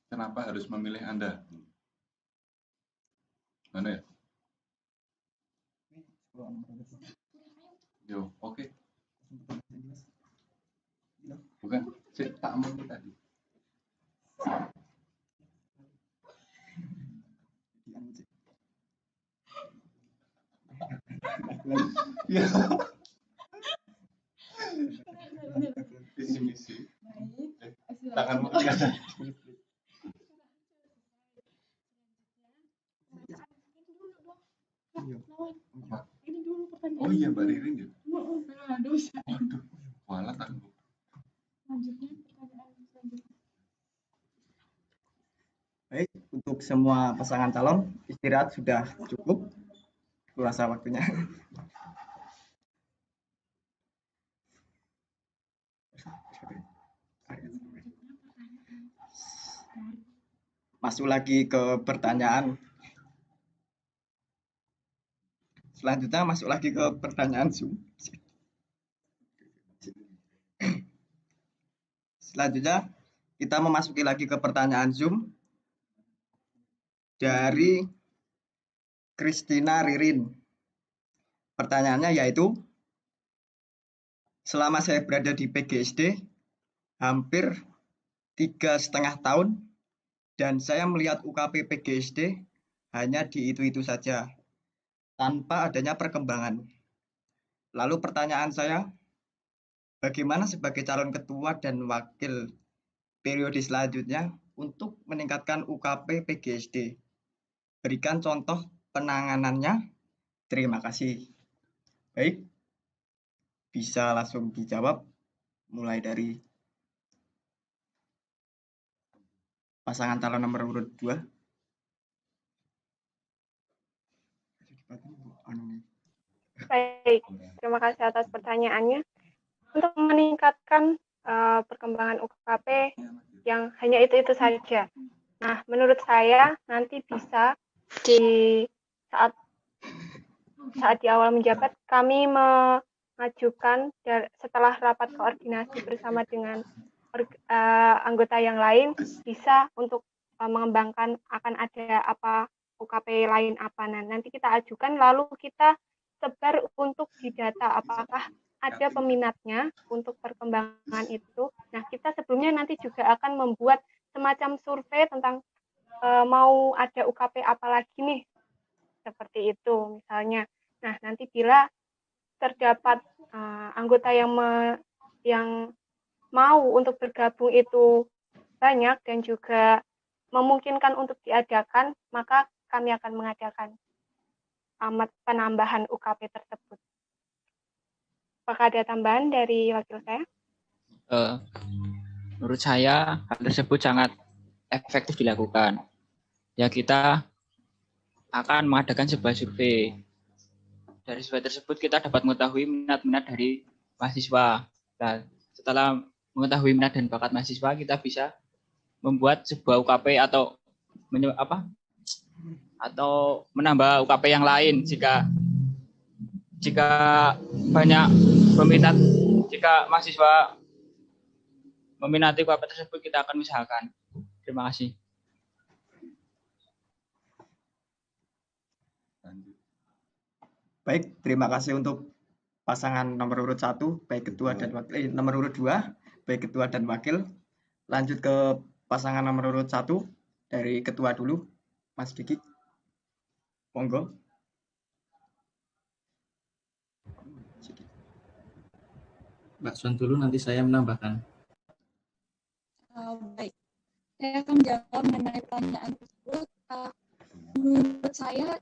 kenapa harus memilih Anda. Mana ya? Yo, oke. Bukan, tak mau tadi. Ya. Visi misi. Tanganmu kan. Oh iya, Mbak Ririn ya. Waduh, walat aku. Baik, untuk semua pasangan calon, istirahat sudah cukup. Kurasa waktunya. Masuk lagi ke pertanyaan. Selanjutnya masuk lagi ke pertanyaan Zoom. Selanjutnya kita memasuki lagi ke pertanyaan Zoom dari Christina Ririn. Pertanyaannya yaitu, selama saya berada di PGSD hampir 3,5 tahun dan saya melihat UKP PGSD hanya di itu-itu saja tanpa adanya perkembangan. Lalu pertanyaan saya, bagaimana sebagai calon ketua dan wakil periode selanjutnya untuk meningkatkan UKP PGSD? Berikan contoh penanganannya. Terima kasih. Baik, bisa langsung dijawab mulai dari pasangan calon nomor urut 2. Baik, terima kasih atas pertanyaannya. Untuk meningkatkan perkembangan UKP yang hanya itu-itu saja. Nah, menurut saya nanti bisa di saat di awal menjabat kami mengajukan setelah rapat koordinasi bersama dengan anggota yang lain bisa untuk mengembangkan akan ada apa UKP lain apa. Nah, nanti kita ajukan lalu kita sebar untuk didata apakah ada peminatnya untuk perkembangan itu. Nah, kita sebelumnya nanti juga akan membuat semacam survei tentang mau ada UKP apa lagi nih, seperti itu misalnya. Nah, nanti bila terdapat anggota yang mau untuk bergabung itu banyak dan juga memungkinkan untuk diadakan, maka kami akan mengadakan penambahan UKP tersebut. Apakah ada tambahan dari wakil saya? Menurut saya hal tersebut sangat efektif dilakukan. Ya, kita akan mengadakan sebuah survei. Dari survei tersebut kita dapat mengetahui minat-minat dari mahasiswa. Nah, setelah mengetahui minat dan bakat mahasiswa, kita bisa membuat sebuah UKP atau menambah UKP yang lain jika banyak peminat, jika mahasiswa meminati UKP tersebut, kita akan usahakan. Terima kasih. Baik, terima kasih untuk pasangan nomor urut 1, baik ketua dan wakil, nomor urut 2, baik ketua dan wakil. Lanjut ke pasangan nomor urut 1 dari ketua dulu, Mas Diki. Monggo. Mbak Swan dulu, nanti saya menambahkan. Baik, saya akan jawab mengenai pertanyaan tersebut. Menurut saya,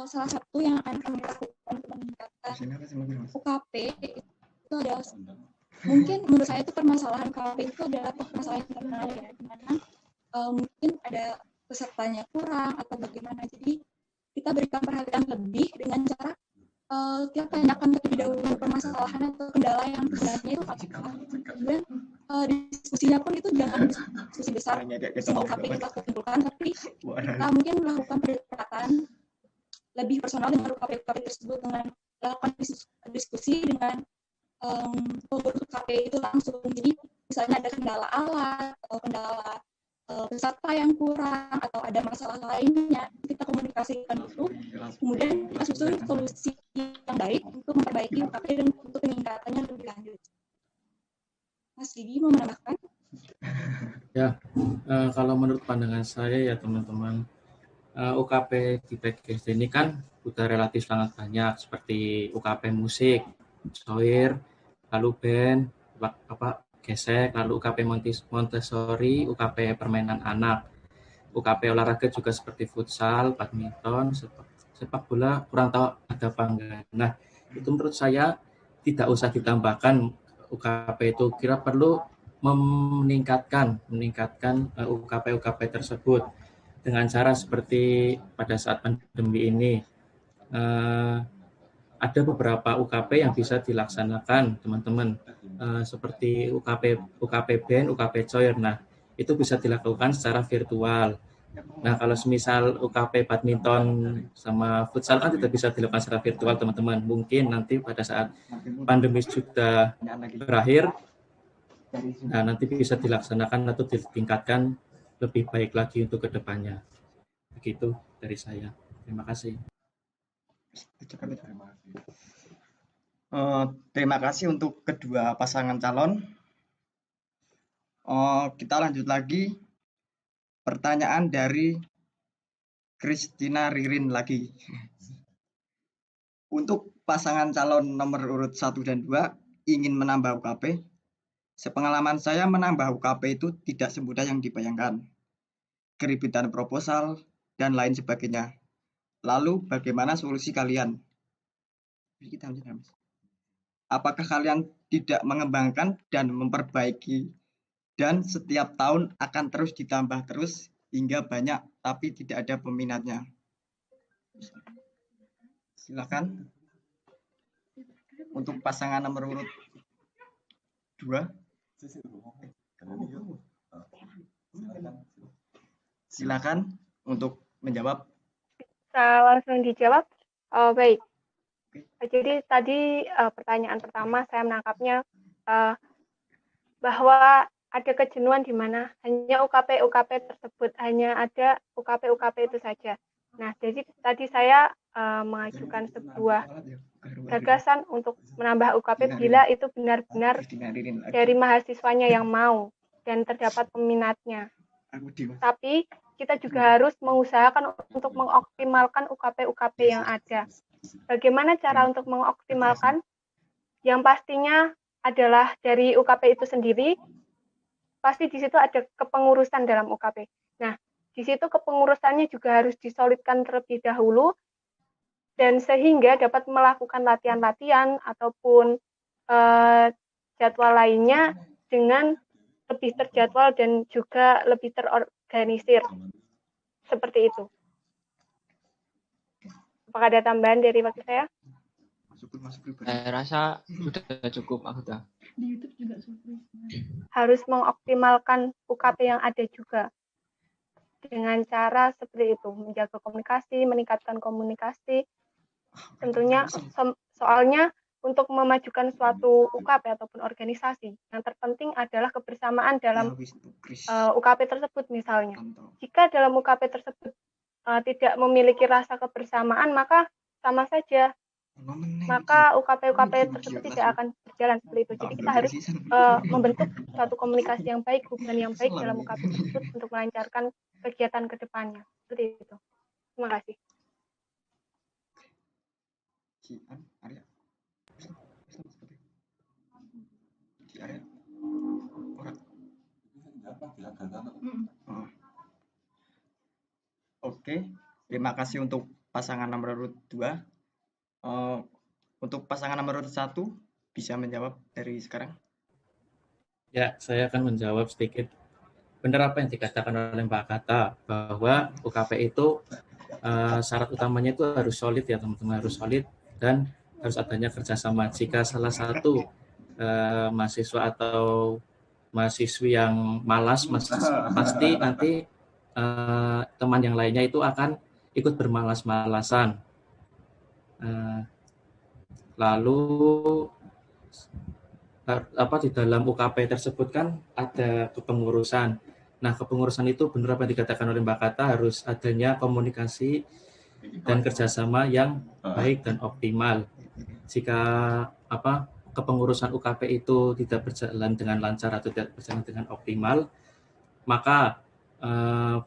salah satu yang akan kami lakukan untuk meningkatkan UKP itu adalah, mungkin menurut saya itu permasalahan UKP itu adalah permasalahan internal ya, di mana mungkin ada pesertanya kurang atau bagaimana. Jadi kita berikan perhatian lebih dengan cara kita tanyakan terlebih dahulu permasalahan atau kendala yang sebenarnya itu apa. Kemudian diskusinya pun itu jangan diskusi besar semua UKP kita kumpulkan, tapi kita mungkin melakukan pendekatan lebih personal dengan UKP tersebut, dengan melakukan diskusi dengan pengurus UKP itu langsung. Jadi misalnya ada kendala alat atau kendala peserta yang kurang atau ada masalah lainnya, kita komunikasikan itu, kemudian kita susun solusi yang baik untuk memperbaiki UKP dan untuk peningkatannya lebih lanjut. Mas Didi mau menambahkan? Ya, kalau menurut pandangan saya ya teman-teman, UKP di PGSD ini kan udah relatif sangat banyak, seperti UKP musik, choir, lalu band, gesek, lalu UKP Montessori, UKP permainan anak, UKP olahraga juga seperti futsal, badminton, sepak bola, kurang tahu ada apa enggak. Nah, itu menurut saya tidak usah ditambahkan UKP itu, kira perlu meningkatkan UKP tersebut dengan cara seperti pada saat pandemi ini. Ada beberapa UKP yang bisa dilaksanakan teman-teman, seperti UKP band, UKP choir. Nah, itu bisa dilakukan secara virtual. Nah, kalau semisal UKP badminton sama futsal kan tidak bisa dilakukan secara virtual teman-teman. Mungkin nanti pada saat pandemi sudah berakhir, nah nanti bisa dilaksanakan atau ditingkatkan lebih baik lagi untuk kedepannya. Begitu dari saya. Terima kasih. Terima kasih untuk kedua pasangan calon. Kita lanjut lagi. Pertanyaan dari Christina Ririn lagi. Untuk pasangan calon nomor urut 1 dan 2 ingin menambah UKP. Sepengalaman saya, menambah UKP itu tidak semudah yang dibayangkan. Keributan proposal dan lain sebagainya. Lalu bagaimana solusi kalian? Apakah kalian tidak mengembangkan dan memperbaiki dan setiap tahun akan terus ditambah terus hingga banyak tapi tidak ada peminatnya? Silakan. Untuk pasangan nomor urut 2. Silakan untuk menjawab. Bisa langsung dijawab. Baik. Jadi tadi pertanyaan pertama saya menangkapnya bahwa ada kejenuhan di mana hanya UKP tersebut, hanya ada UKP itu saja. Nah, jadi tadi saya mengajukan sebuah gagasan untuk menambah UKP bila itu benar-benar dari mahasiswanya yang mau dan terdapat peminatnya. Tapi kita juga harus mengusahakan untuk mengoptimalkan UKP-UKP yang ada. Bagaimana cara untuk mengoptimalkan? Yang pastinya adalah dari UKP itu sendiri, pasti di situ ada kepengurusan dalam UKP. Nah, di situ kepengurusannya juga harus disolidkan terlebih dahulu, dan sehingga dapat melakukan latihan-latihan ataupun jadwal lainnya dengan lebih terjadwal dan juga lebih terorganisir. Seperti itu. Apakah ada tambahan dari waktu saya? Saya rasa sudah cukup, Agatha. Harus mengoptimalkan UKP yang ada juga. Dengan cara seperti itu, menjaga komunikasi, meningkatkan komunikasi. Tentunya soalnya untuk memajukan suatu UKP ataupun organisasi, yang terpenting adalah kebersamaan dalam UKP tersebut misalnya. Jika dalam UKP tersebut tidak memiliki rasa kebersamaan, maka sama saja. Maka UKP-UKP tersebut tidak akan berjalan seperti itu. Jadi kita harus membentuk suatu komunikasi yang baik, hubungan yang baik dalam UKP tersebut untuk melancarkan kegiatan ke depannya. Seperti itu. Terima kasih. Oke, terima kasih untuk pasangan nomor urut 2. Untuk pasangan nomor urut 1 bisa menjawab dari sekarang. Ya, saya akan menjawab sedikit. Benar apa yang dikatakan oleh Mbak Agatha, bahwa UKP itu syarat utamanya itu harus solid ya teman-teman, harus solid dan harus adanya kerjasama. Jika salah satu mahasiswa atau mahasiswi yang malas, pasti nanti teman yang lainnya itu akan ikut bermalas-malasan. Lalu di dalam UKP tersebut kan ada kepengurusan. Nah, kepengurusan itu benar apa yang dikatakan oleh Mbak Agatha, harus adanya komunikasi dan kerjasama yang baik dan optimal. Jika kepengurusan UKP itu tidak berjalan dengan lancar atau tidak berjalan dengan optimal, maka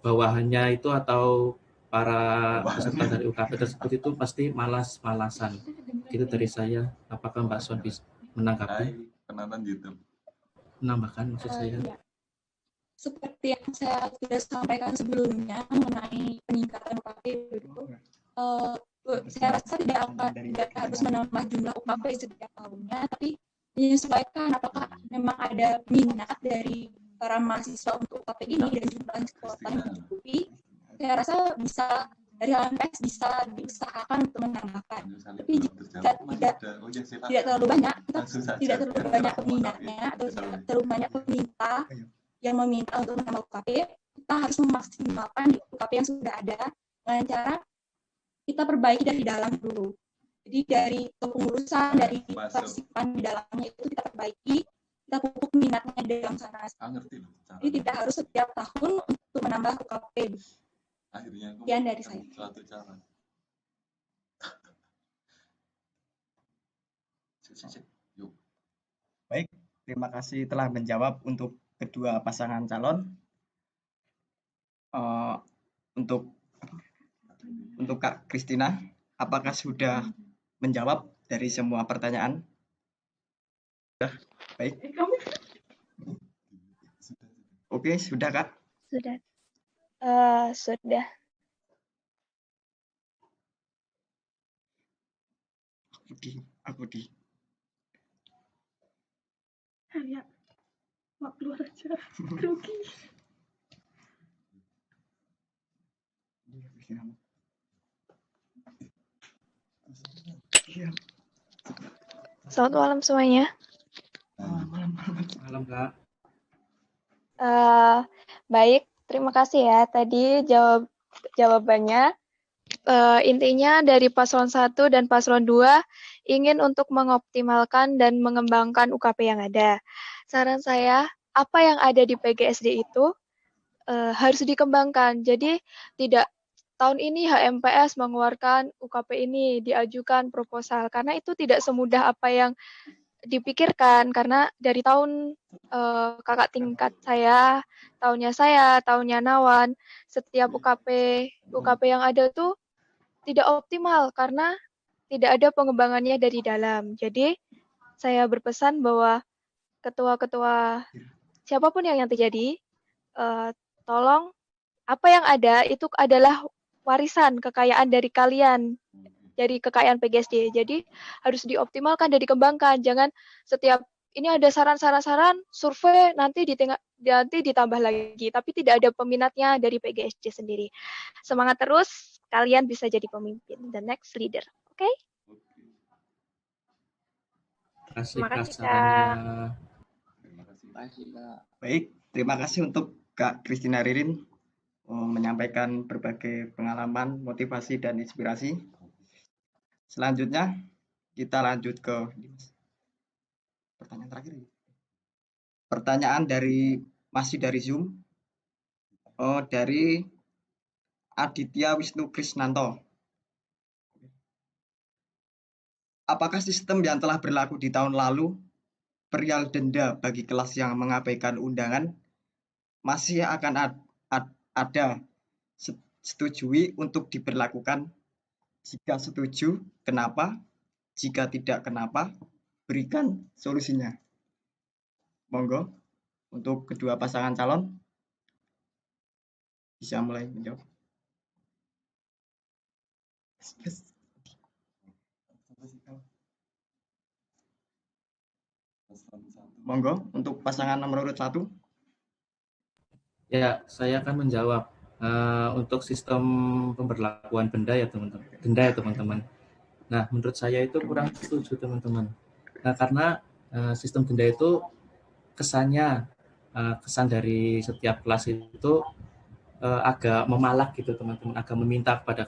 bawahannya itu atau para peserta dari UKP tersebut itu pasti malas-malasan. Itu dari saya. Apakah Mbak Swan bisa menanggapi? Penonton YouTube. Menambahkan maksud saya. Ya. Seperti yang saya sudah sampaikan sebelumnya mengenai peningkatan UKP itu, saya rasa tidak harus menambah jumlah UKP setiap tahunnya, tapi menyesuaikan apakah memang ada minat dari para mahasiswa untuk UKP ini dan jumlah kuota yang mencukupi. Saya rasa bisa dari HMPS bisa diusahakan untuk menambahkan, tapi jika tidak terlalu banyak, tidak terlalu banyak peminatnya atau tidak terlalu banyak peminta yang meminta untuk menambah UKP, kita harus memaksimalkan UKP yang sudah ada dengan cara kita perbaiki dari dalam dulu. Jadi dari kepengurusan, dari partisipan di dalamnya itu kita perbaiki, kita pupuk minatnya di dalam sana. Jadi tidak harus setiap tahun untuk menambah UKP. Sekian dari saya. Baik, terima kasih telah menjawab untuk kedua pasangan calon. Untuk Kak Kristina, apakah sudah menjawab dari semua pertanyaan? Sudah, baik. Oke, sudah Kak? Sudah. Sudah. Aku di. Ya, mau keluar aja. Rugi. Selamat malam semuanya. Malam Kak. Baik, terima kasih ya tadi jawabannya. Intinya dari paslon 1 dan paslon 2 ingin untuk mengoptimalkan dan mengembangkan UKP yang ada. Saran saya, apa yang ada di PGSD itu harus dikembangkan. Jadi tidak tahun ini HMPS mengeluarkan UKP ini, diajukan proposal, karena itu tidak semudah apa yang dipikirkan, karena dari tahun kakak tingkat saya, tahunnya Nawan, setiap UKP yang ada tuh tidak optimal karena tidak ada pengembangannya dari dalam. Jadi saya berpesan bahwa ketua-ketua siapapun yang terjadi, tolong apa yang ada itu adalah warisan kekayaan dari kalian, dari kekayaan PGSD. Jadi harus dioptimalkan dan dikembangkan. Jangan setiap ini ada saran-saran, survei nanti ditambah lagi, tapi tidak ada peminatnya dari PGSD sendiri. Semangat terus, kalian bisa jadi pemimpin, the next leader. Oke? Okay? Terima kasih, Kak. Baik, terima kasih untuk Kak Christina Ririn menyampaikan berbagai pengalaman, motivasi, dan inspirasi. Selanjutnya, kita lanjut ke pertanyaan terakhir. Pertanyaan masih dari Zoom, dari Aditya Wisnu Krisnanto. Apakah sistem yang telah berlaku di tahun lalu, perihal denda bagi kelas yang mengabaikan undangan, masih akan ada setujui untuk diberlakukan? Jika setuju, kenapa? Jika tidak, kenapa? Berikan solusinya. Monggo, untuk kedua pasangan calon bisa mulai menjawab. Monggo, untuk pasangan nomor urut 1. Ya, saya akan menjawab. Untuk sistem pemberlakuan denda ya teman-teman. Nah, menurut saya itu kurang setuju teman-teman. Nah, karena sistem denda itu kesan dari setiap kelas itu agak memalak gitu teman-teman, agak meminta kepada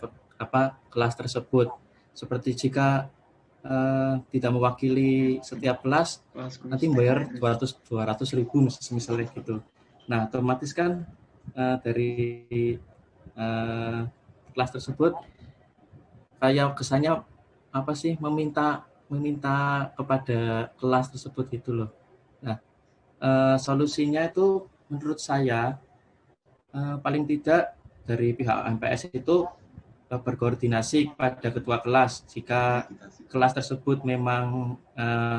kelas tersebut. Seperti jika tidak mewakili setiap kelas, nanti bayar 200.000 misalnya gitu. Nah, otomatis kan dari kelas tersebut kayak kesannya apa sih, meminta kepada kelas tersebut gitu loh. Nah, solusinya itu menurut saya paling tidak dari pihak MPS itu berkoordinasi pada ketua kelas. Jika kelas tersebut memang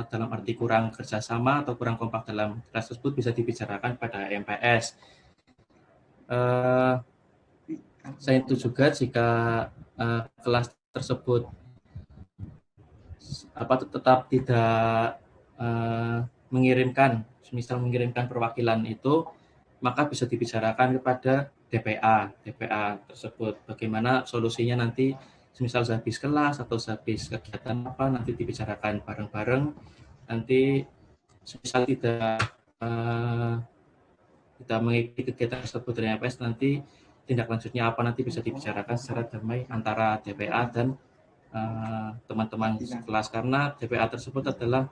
dalam arti kurang kerjasama atau kurang kompak dalam kelas tersebut, bisa dibicarakan pada MPS. Saya itu juga jika kelas tersebut tetap tidak mengirimkan perwakilan itu, maka bisa dibicarakan kepada DPA tersebut. Bagaimana solusinya nanti, misal sehabis kelas atau sehabis kegiatan apa, nanti dibicarakan bareng-bareng. Nanti misal tidak mengikuti kegiatan tersebut dari MPS, nanti tindak lanjutnya apa nanti bisa dibicarakan secara damai antara DPA dan teman-teman kelas, karena DPA tersebut adalah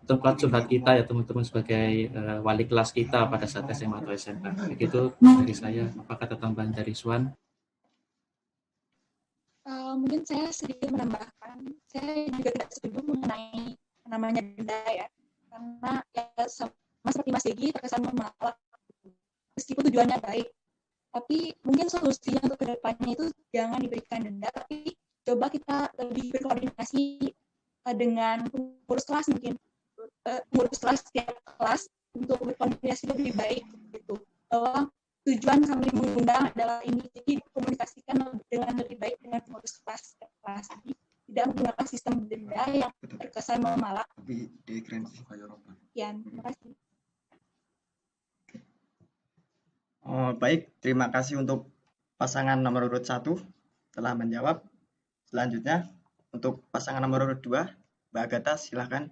tempat curhat kita ya teman-teman sebagai wali kelas kita pada saat SMA atau SMK. Begitu dari saya. Apakah ada tambahan dari Swan? Mungkin saya sedikit menambahkan, saya juga tidak setuju mengenai namanya denda ya, karena ya sama seperti Mas Degi terkesan memalak meskipun tujuannya baik, tapi mungkin solusinya untuk kedepannya itu jangan diberikan denda, tapi coba kita lebih berkoordinasi dengan pengurus kelas, mungkin pengurus kelas setiap kelas untuk berkoordinasi lebih baik gitu, bahwa tujuan kami mengundang adalah ini, jadi dikomunikasikan dengan lebih baik dengan pengurus kelas, jadi tidak menggunakan sistem denda yang terkesan memalak. Ya, terima kasih. Baik, terima kasih untuk pasangan nomor urut 1 telah menjawab. Selanjutnya untuk pasangan nomor urut 2, Mbak Agatha, silakan.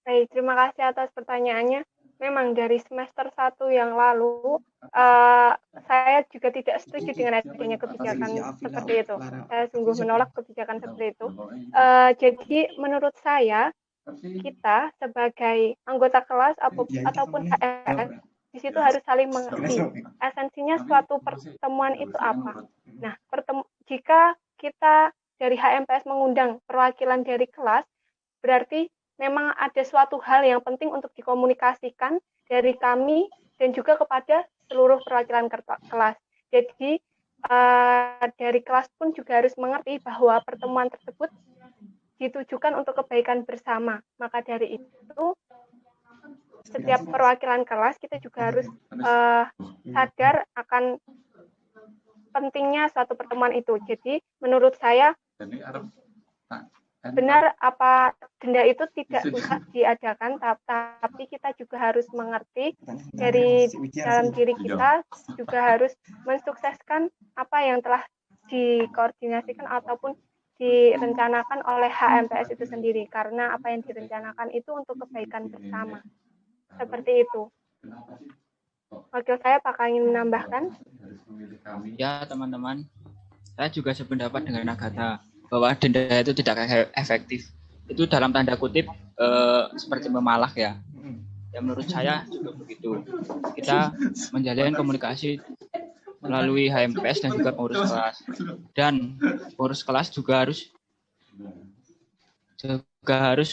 Baik, terima kasih atas pertanyaannya. Memang dari semester 1 yang lalu, saya juga tidak setuju dengan adanya kebijakan seperti itu. Saya sungguh menolak kebijakan seperti itu. Jadi menurut saya, kita sebagai anggota kelas ataupun HMPS, di situ harus saling mengerti. esensinya suatu pertemuan itu apa. Nah, jika kita dari HMPS mengundang perwakilan dari kelas, berarti memang ada suatu hal yang penting untuk dikomunikasikan dari kami dan juga kepada seluruh perwakilan kelas. Jadi dari kelas pun juga harus mengerti bahwa pertemuan tersebut ditujukan untuk kebaikan bersama. Maka dari itu, setiap perwakilan kelas kita juga harus sadar akan pentingnya suatu pertemuan itu. Jadi menurut saya benar apa denda itu tidak usah diadakan, tapi kita juga harus mengerti dari dalam diri kita juga harus mensukseskan apa yang telah dikoordinasikan ataupun direncanakan oleh HMPS itu sendiri, karena apa yang direncanakan itu untuk kebaikan bersama. Seperti itu. Wakil saya apakah ingin menambahkan? Ya teman-teman, saya juga sependapat dengan Agatha bahwa denda itu tidak efektif. Itu dalam tanda kutip seperti memalak ya. Ya menurut saya juga begitu. Kita menjalin komunikasi melalui HMPS dan juga pengurus kelas. Dan pengurus kelas juga harus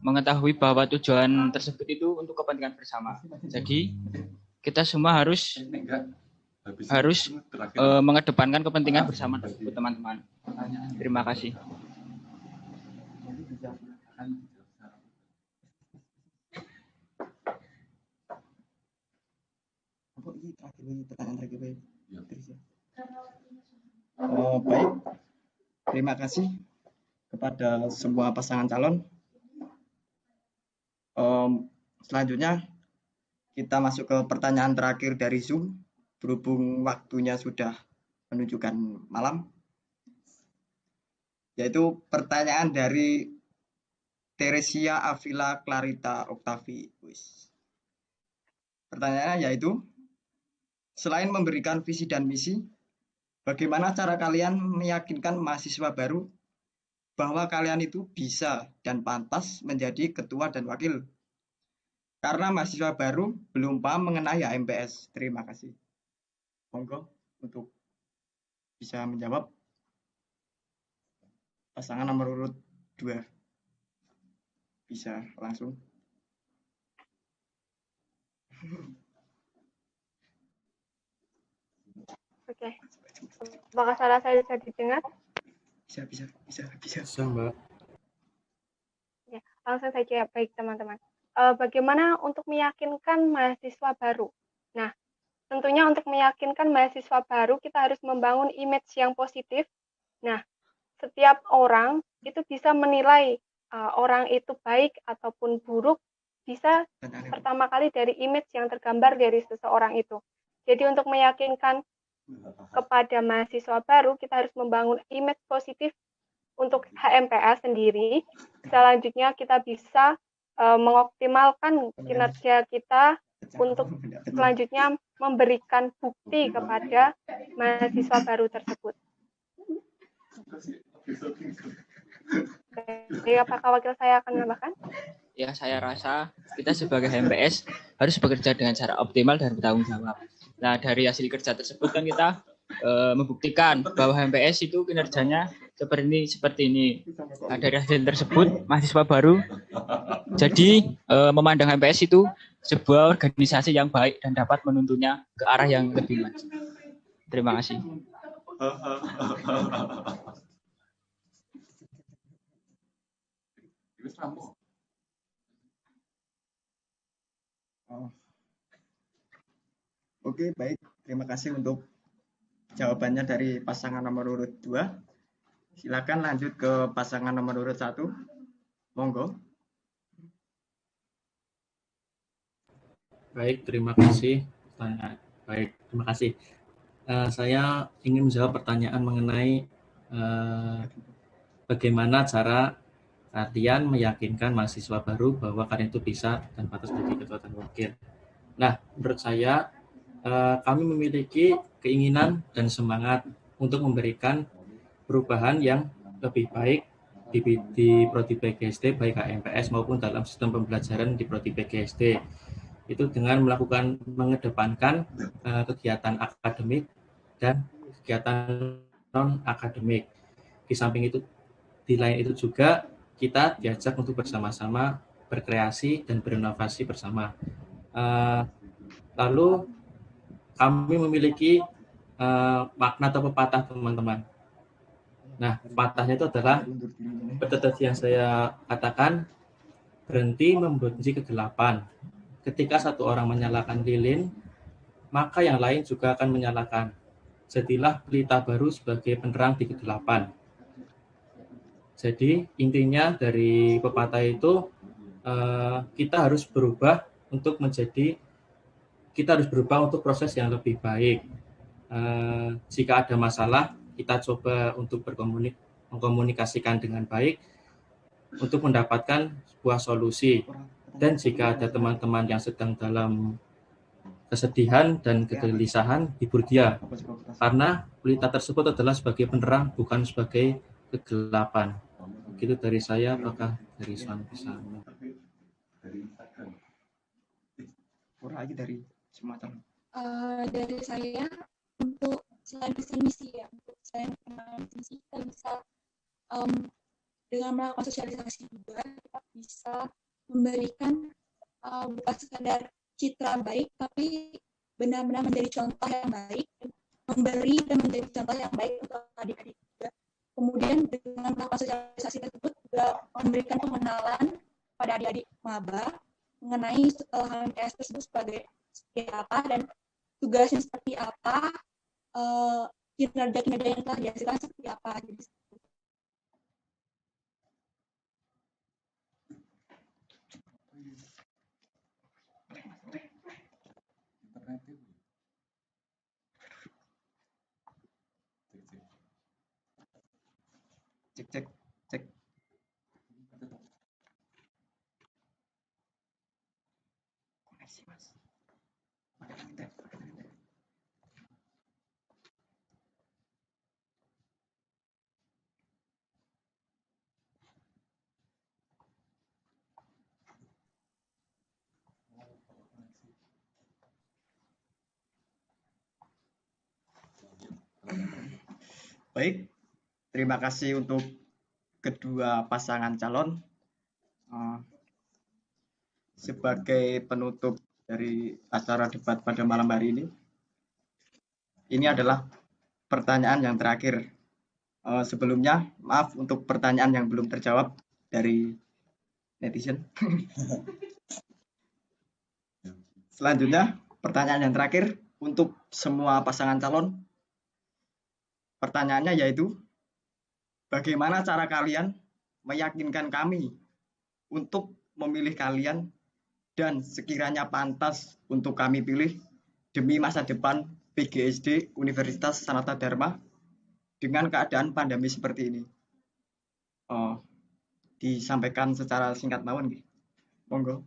mengetahui bahwa tujuan tersebut itu untuk kepentingan bersama. Jadi kita semua harus mengedepankan kepentingan bersama tersebut, teman-teman. Terima kasih. Baik, terima kasih kepada semua pasangan calon. Selanjutnya kita masuk ke pertanyaan terakhir dari Zoom, berhubung waktunya sudah menunjukkan malam, yaitu pertanyaan dari Teresia Avila Clarita Octavi. Pertanyaannya yaitu, selain memberikan visi dan misi, bagaimana cara kalian meyakinkan mahasiswa baru bahwa kalian itu bisa dan pantas menjadi ketua dan wakil? Karena mahasiswa baru belum paham mengenai HMPS. Terima kasih. Monggo untuk bisa menjawab. Pasangan nomor urut 2. Bisa langsung. Oke. Apakah suara saya bisa didengar? Bisa, Mbak. Ya, langsung saja. Baik, teman-teman. Bagaimana untuk meyakinkan mahasiswa baru? Nah, tentunya untuk meyakinkan mahasiswa baru, kita harus membangun image yang positif. Nah, setiap orang itu bisa menilai orang itu baik ataupun buruk, bisa pertama kali dari image yang tergambar dari seseorang itu. Jadi untuk meyakinkan kepada mahasiswa baru, kita harus membangun image positif untuk HMPS sendiri. Selanjutnya kita bisa mengoptimalkan kinerja kita untuk selanjutnya memberikan bukti kepada mahasiswa baru tersebut. Jadi apakah wakil saya akan menambahkan? Ya, saya rasa kita sebagai HMPS harus bekerja dengan cara optimal dan bertanggung jawab. Nah, dari hasil kerja tersebut kan kita membuktikan bahwa HMPS itu kinerjanya seperti ini. Nah, dari hasil tersebut, mahasiswa baru jadi memandang HMPS itu sebuah organisasi yang baik dan dapat menuntunnya ke arah yang lebih maju. Terima kasih. Oke, baik. Terima kasih untuk jawabannya dari pasangan nomor urut 2. Silakan lanjut ke pasangan nomor urut 1. Monggo. Baik, terima kasih. Baik, terima kasih. Saya ingin menjawab pertanyaan mengenai bagaimana cara kalian meyakinkan mahasiswa baru bahwa kalian itu bisa dan pantas menjadi ketua dan wakil. Nah, menurut saya kami memiliki keinginan dan semangat untuk memberikan perubahan yang lebih baik di Prodi PGSD, baik HMPS maupun dalam sistem pembelajaran di Prodi PGSD. itu dengan melakukan mengedepankan kegiatan akademik dan kegiatan non akademik. Di samping itu, di lain itu juga kita diajak untuk bersama-sama berkreasi dan berinovasi bersama. Lalu kami memiliki makna atau pepatah, teman-teman. Nah, pepatahnya itu adalah seperti yang saya katakan, berhenti membenci kegelapan. Ketika satu orang menyalakan lilin, maka yang lain juga akan menyalakan. Jadilah pelita baru sebagai penerang di kegelapan. Jadi intinya dari pepatah itu kita harus berubah untuk proses yang lebih baik. Jika ada masalah, kita coba untuk mengkomunikasikan dengan baik untuk mendapatkan sebuah solusi. Dan jika ada teman-teman yang sedang dalam kesedihan dan kegelisahan, hibur dia. Karena pelita tersebut adalah sebagai penerang, bukan sebagai kegelapan. Begitu dari saya, apakah dari Swan bisa? Dari Sumatera. Dari saya, untuk selain visi misi ya, untuk selain misi kita bisa dengan melakukan sosialisasi juga kita bisa memberikan bukan sekadar citra baik, tapi benar-benar menjadi contoh yang baik, memberi dan menjadi contoh yang baik untuk adik-adik juga. Kemudian dengan melakukan sosialisasi tersebut juga memberikan pengenalan pada adik-adik maba mengenai HMTS tersebut seperti apa dan tugasnya seperti apa, kinerja-kinerja yang telah dihasilkan seperti apa. Jadi, cek. Koneksi, Mas. Baik, terima kasih untuk kedua pasangan calon. Sebagai penutup dari acara debat pada malam hari ini adalah pertanyaan yang terakhir. Sebelumnya, maaf untuk pertanyaan yang belum terjawab dari netizen. Selanjutnya, pertanyaan yang terakhir untuk semua pasangan calon. Pertanyaannya yaitu, bagaimana cara kalian meyakinkan kami untuk memilih kalian dan sekiranya pantas untuk kami pilih demi masa depan PGSD Universitas Sanata Dharma dengan keadaan pandemi seperti ini? Disampaikan secara singkat mawon, monggo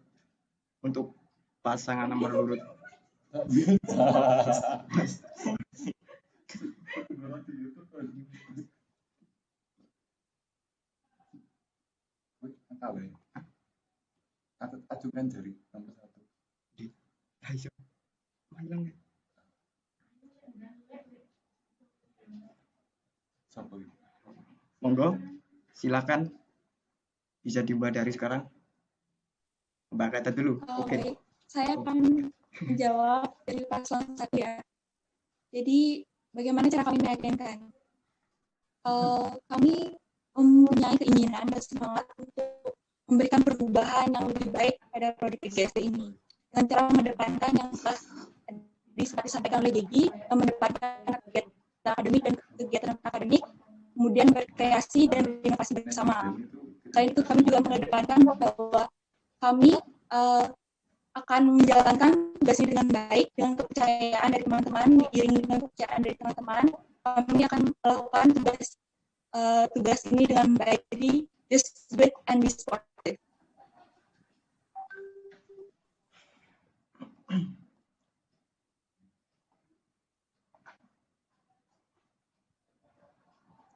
untuk pasangan nomor urut. Ajukan jari nomor 1. Monggo, silakan bisa diubah dari sekarang. Mbak Kata dulu. Oke. Saya akan menjawab dari paslon 1 ya. Jadi bagaimana cara kami meyakinkan? Kami mempunyai keinginan dan semangat untuk memberikan perubahan yang lebih baik pada produk PGSD ini dengan cara mengedepankan yang telah disampaikan oleh Gigi, mengedepankan kegiatan akademik dan kegiatan akademik, kemudian berkreasi dan berinovasi bersama. Selain itu kami juga mengedepankan bahwa kami akan menjalankan tugas ini dengan baik, dengan kepercayaan dari teman-teman, diiringi dengan kepercayaan dari teman-teman, kami akan melakukan tugas ini dengan baik. Jadi just do it and be supportive.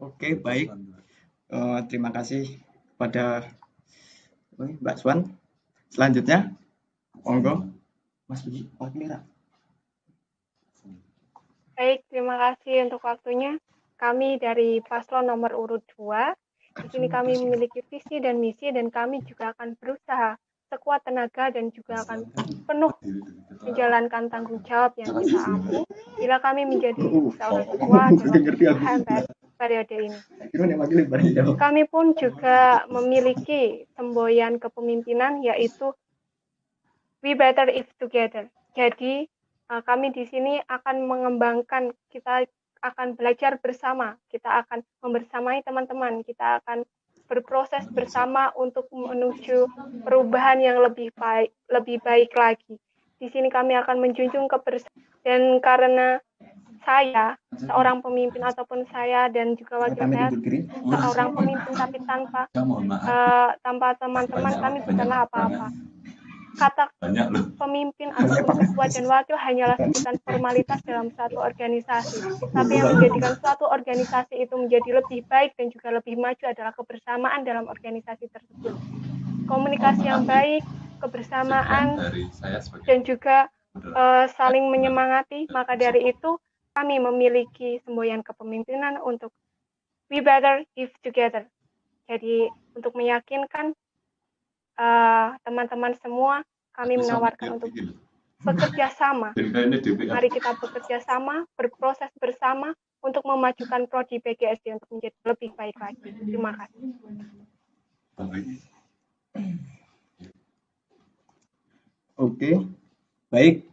Oke, baik. Terima kasih kepada Mbak Swan. Selanjutnya, monggo Mas Wakil. Baik, terima kasih untuk waktunya. Kami dari paslon nomor urut 2. Di sini kami memiliki visi dan misi dan kami juga akan berusaha sekuat tenaga dan juga akan penuh menjalankan tanggung jawab yang kita ampu bila kami menjadi seorang ketua dalam HMPS periode ini. Kami pun juga memiliki semboyan kepemimpinan yaitu We Better If Together. Jadi kami di sini akan mengembangkan, kita akan belajar bersama, kita akan membersamai teman-teman, kita akan berproses bersama untuk menuju perubahan yang lebih baik lagi. Di sini kami akan menjunjung kebersamaan, dan karena saya seorang pemimpin ataupun saya dan juga wakil saya seorang pemimpin tapi tanpa teman-teman kami bukanlah apa-apa. Kata pemimpin ataupun ketua dan wakil hanyalah sebutan formalitas dalam suatu organisasi. Tapi yang menjadikan suatu organisasi itu menjadi lebih baik dan juga lebih maju adalah kebersamaan dalam organisasi tersebut. Komunikasi yang baik, kebersamaan, dan juga saling menyemangati. Maka dari itu kami memiliki semboyan kepemimpinan untuk We Better If Together. Jadi untuk meyakinkan teman-teman semua, kami menawarkan untuk bekerja sama. Mari kita bekerja sama, berproses bersama untuk memajukan prodi PGSD untuk menjadi lebih baik lagi. Terima kasih. Oke, baik.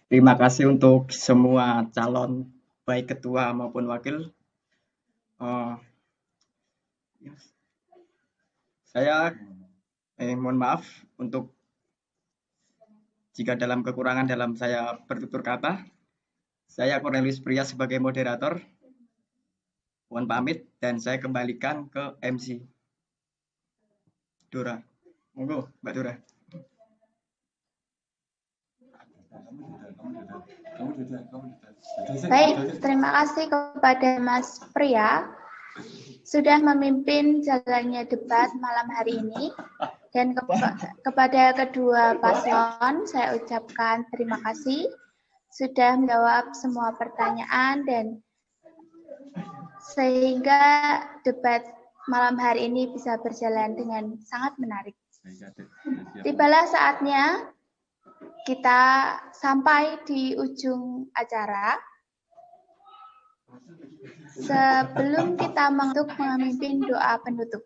Terima kasih untuk semua calon, baik ketua maupun wakil. Saya mohon maaf untuk jika dalam kekurangan dalam saya bertutur kata. Saya Cornelius Pria sebagai moderator. Mohon pamit dan saya kembalikan ke MC. Dora. Monggo, Mbak Dora. Baik, terima kasih kepada Mas Pria sudah memimpin jalannya debat malam hari ini. Dan kepada kedua paslon, saya ucapkan terima kasih sudah menjawab semua pertanyaan dan sehingga debat malam hari ini bisa berjalan dengan sangat menarik. Tibalah saatnya kita sampai di ujung acara. Sebelum kita memimpin doa penutup.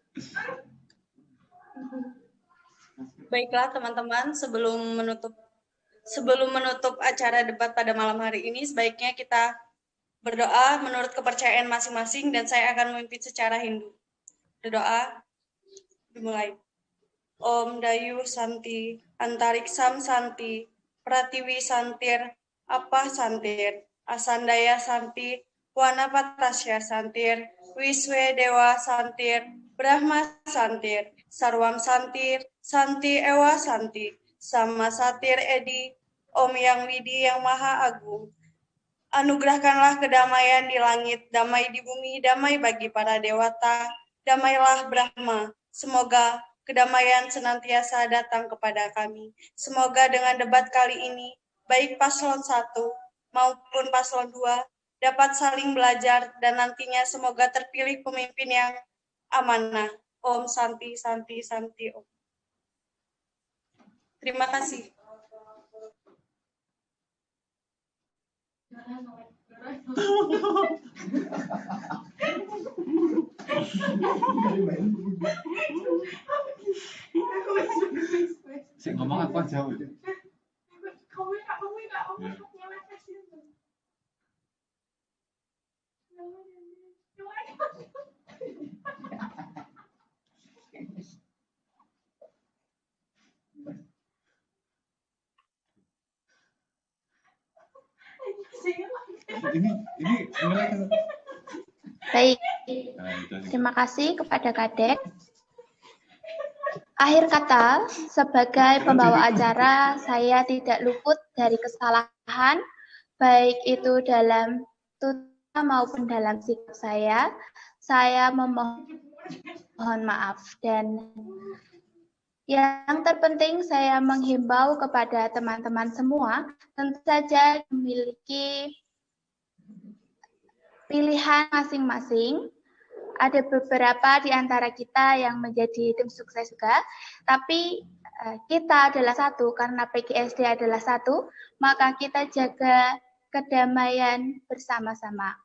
Baiklah teman-teman, sebelum menutup acara debat pada malam hari ini, sebaiknya kita berdoa menurut kepercayaan masing-masing dan saya akan memimpin secara Hindu. Berdoa dimulai. Om Dayu Santi, Antariksam Santi, Pratiwi Santir, Apa Santir, Asandaya Santi, Wanapatasya Santir, Wiswe Dewa Santir, Brahma Santir, Sarwam Santir, Santi Ewa Santi, Sama Satir Edi, Om Yang Widi Yang Maha Agung. Anugerahkanlah kedamaian di langit, damai di bumi, damai bagi para dewata, damailah Brahma. Semoga kedamaian senantiasa datang kepada kami. Semoga dengan debat kali ini, baik paslon 1 maupun paslon 2, dapat saling belajar dan nantinya semoga terpilih pemimpin yang amanah. Om Santi, Santi, Santi, Om. Terima kasih. Ngomong apa jauh? Baik, terima kasih kepada Kadek. Akhir kata, sebagai pembawa acara, saya tidak luput dari kesalahan, baik itu dalam tutur maupun dalam sikap saya. Saya memohon maaf dan Yang terpenting saya menghimbau kepada teman-teman semua, tentu saja memiliki pilihan masing-masing. Ada beberapa di antara kita yang menjadi tim sukses juga, tapi kita adalah satu, karena PGSD adalah satu, maka kita jaga kedamaian bersama-sama.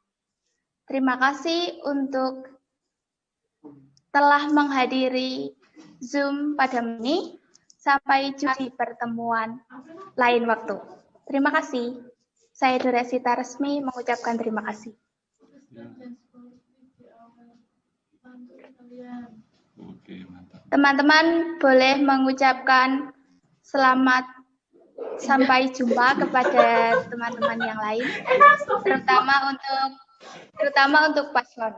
Terima kasih untuk telah menghadiri Zoom pada ini. Sampai jumpa di pertemuan lain waktu. Terima kasih. Saya Duresita resmi mengucapkan terima kasih. Teman-teman boleh mengucapkan selamat sampai jumpa kepada teman-teman yang lain, terutama untuk paslon.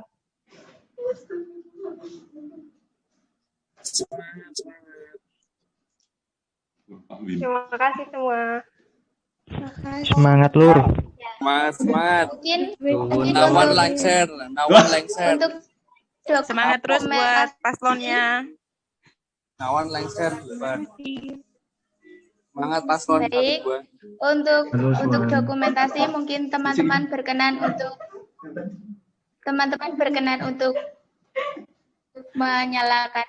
Terima kasih semua. Semangat Lur. Semangat. Mungkin Nawan lengser. Untuk semangat terus buat paslonnya. Nawan lengser. Semangat paslon. Baik. Untuk dokumentasi mungkin teman-teman berkenan untuk menyalakan.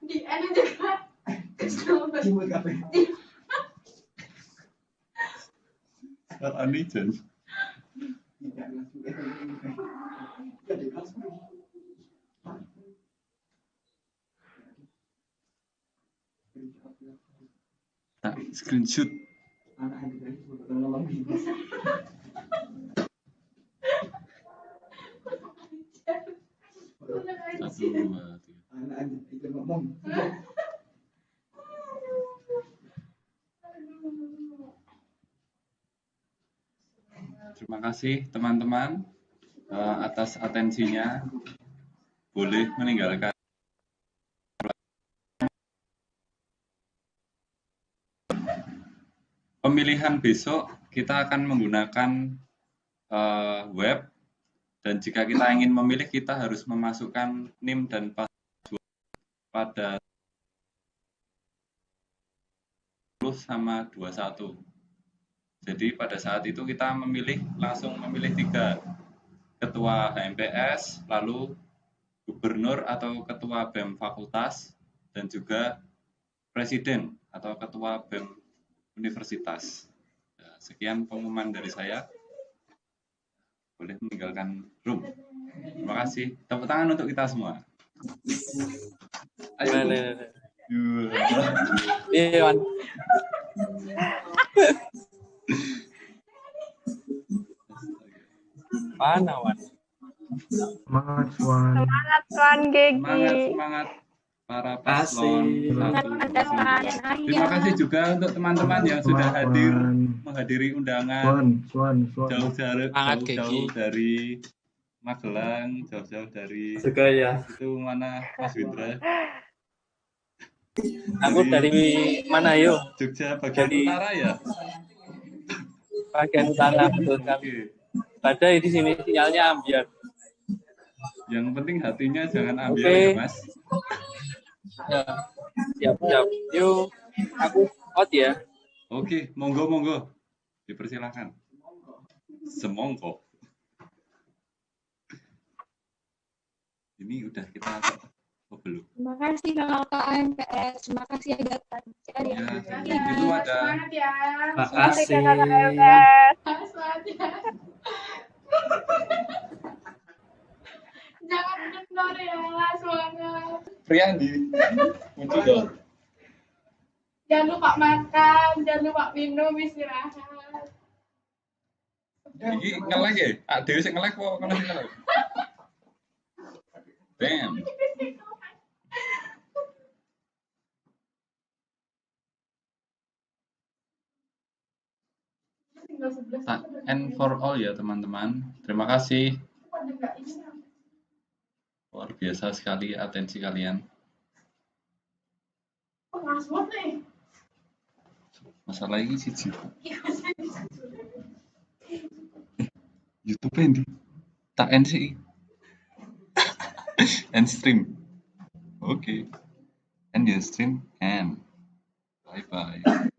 Di N juga. Screenshot. Terima kasih teman-teman atas atensinya. Boleh meninggalkan. Pemilihan besok kita akan menggunakan web, dan jika kita ingin memilih kita harus memasukkan NIM dan password pada 10 sama 21. Jadi pada saat itu kita langsung memilih 3, ketua HMPS, lalu gubernur atau ketua BEM fakultas, dan juga presiden atau ketua BEM universitas. Sekian pengumuman dari saya. Boleh meninggalkan room. Terima kasih. Tepuk tangan untuk kita semua. Ayo. Iya. Mana Wan? Semangat Wan. Semangat Wan Gegi. Semangat para paslon. Terima kasih juga untuk teman-teman yang sudah menghadiri undangan jauh-jauh dari Magelang, jauh-jauh dari itu mana Mas Windra? Aku dari mana yuk? Jogja bagian utara ya? Bagian utara betul sekali. Badai di sini sinyalnya ambiar. Yang penting hatinya jangan ambiar ya Mas. Ya, siap. Yuk, aku out ya. Oke, monggo. Dipersilakan. Semongko. Ini udah kita belum? Terima kasih kakak HMPS. Terima kasih Agatha. Itu ada. Terima kasih kakak HMPS. Jangan kendor ya, semangat. Priyandi, muncul dong. Jangan lupa makan, jangan lupa minum, istirahat. Ini nge-lag ya? Dewi sing nge-lag kok kono sing nge-lag. Damn. And for all ya teman-teman. Terima kasih. Luar biasa sekali atensi kalian. Oh, password nih. Masalah ini siji. YouTube ini tak end sih. End stream. Oke. End your stream and bye bye.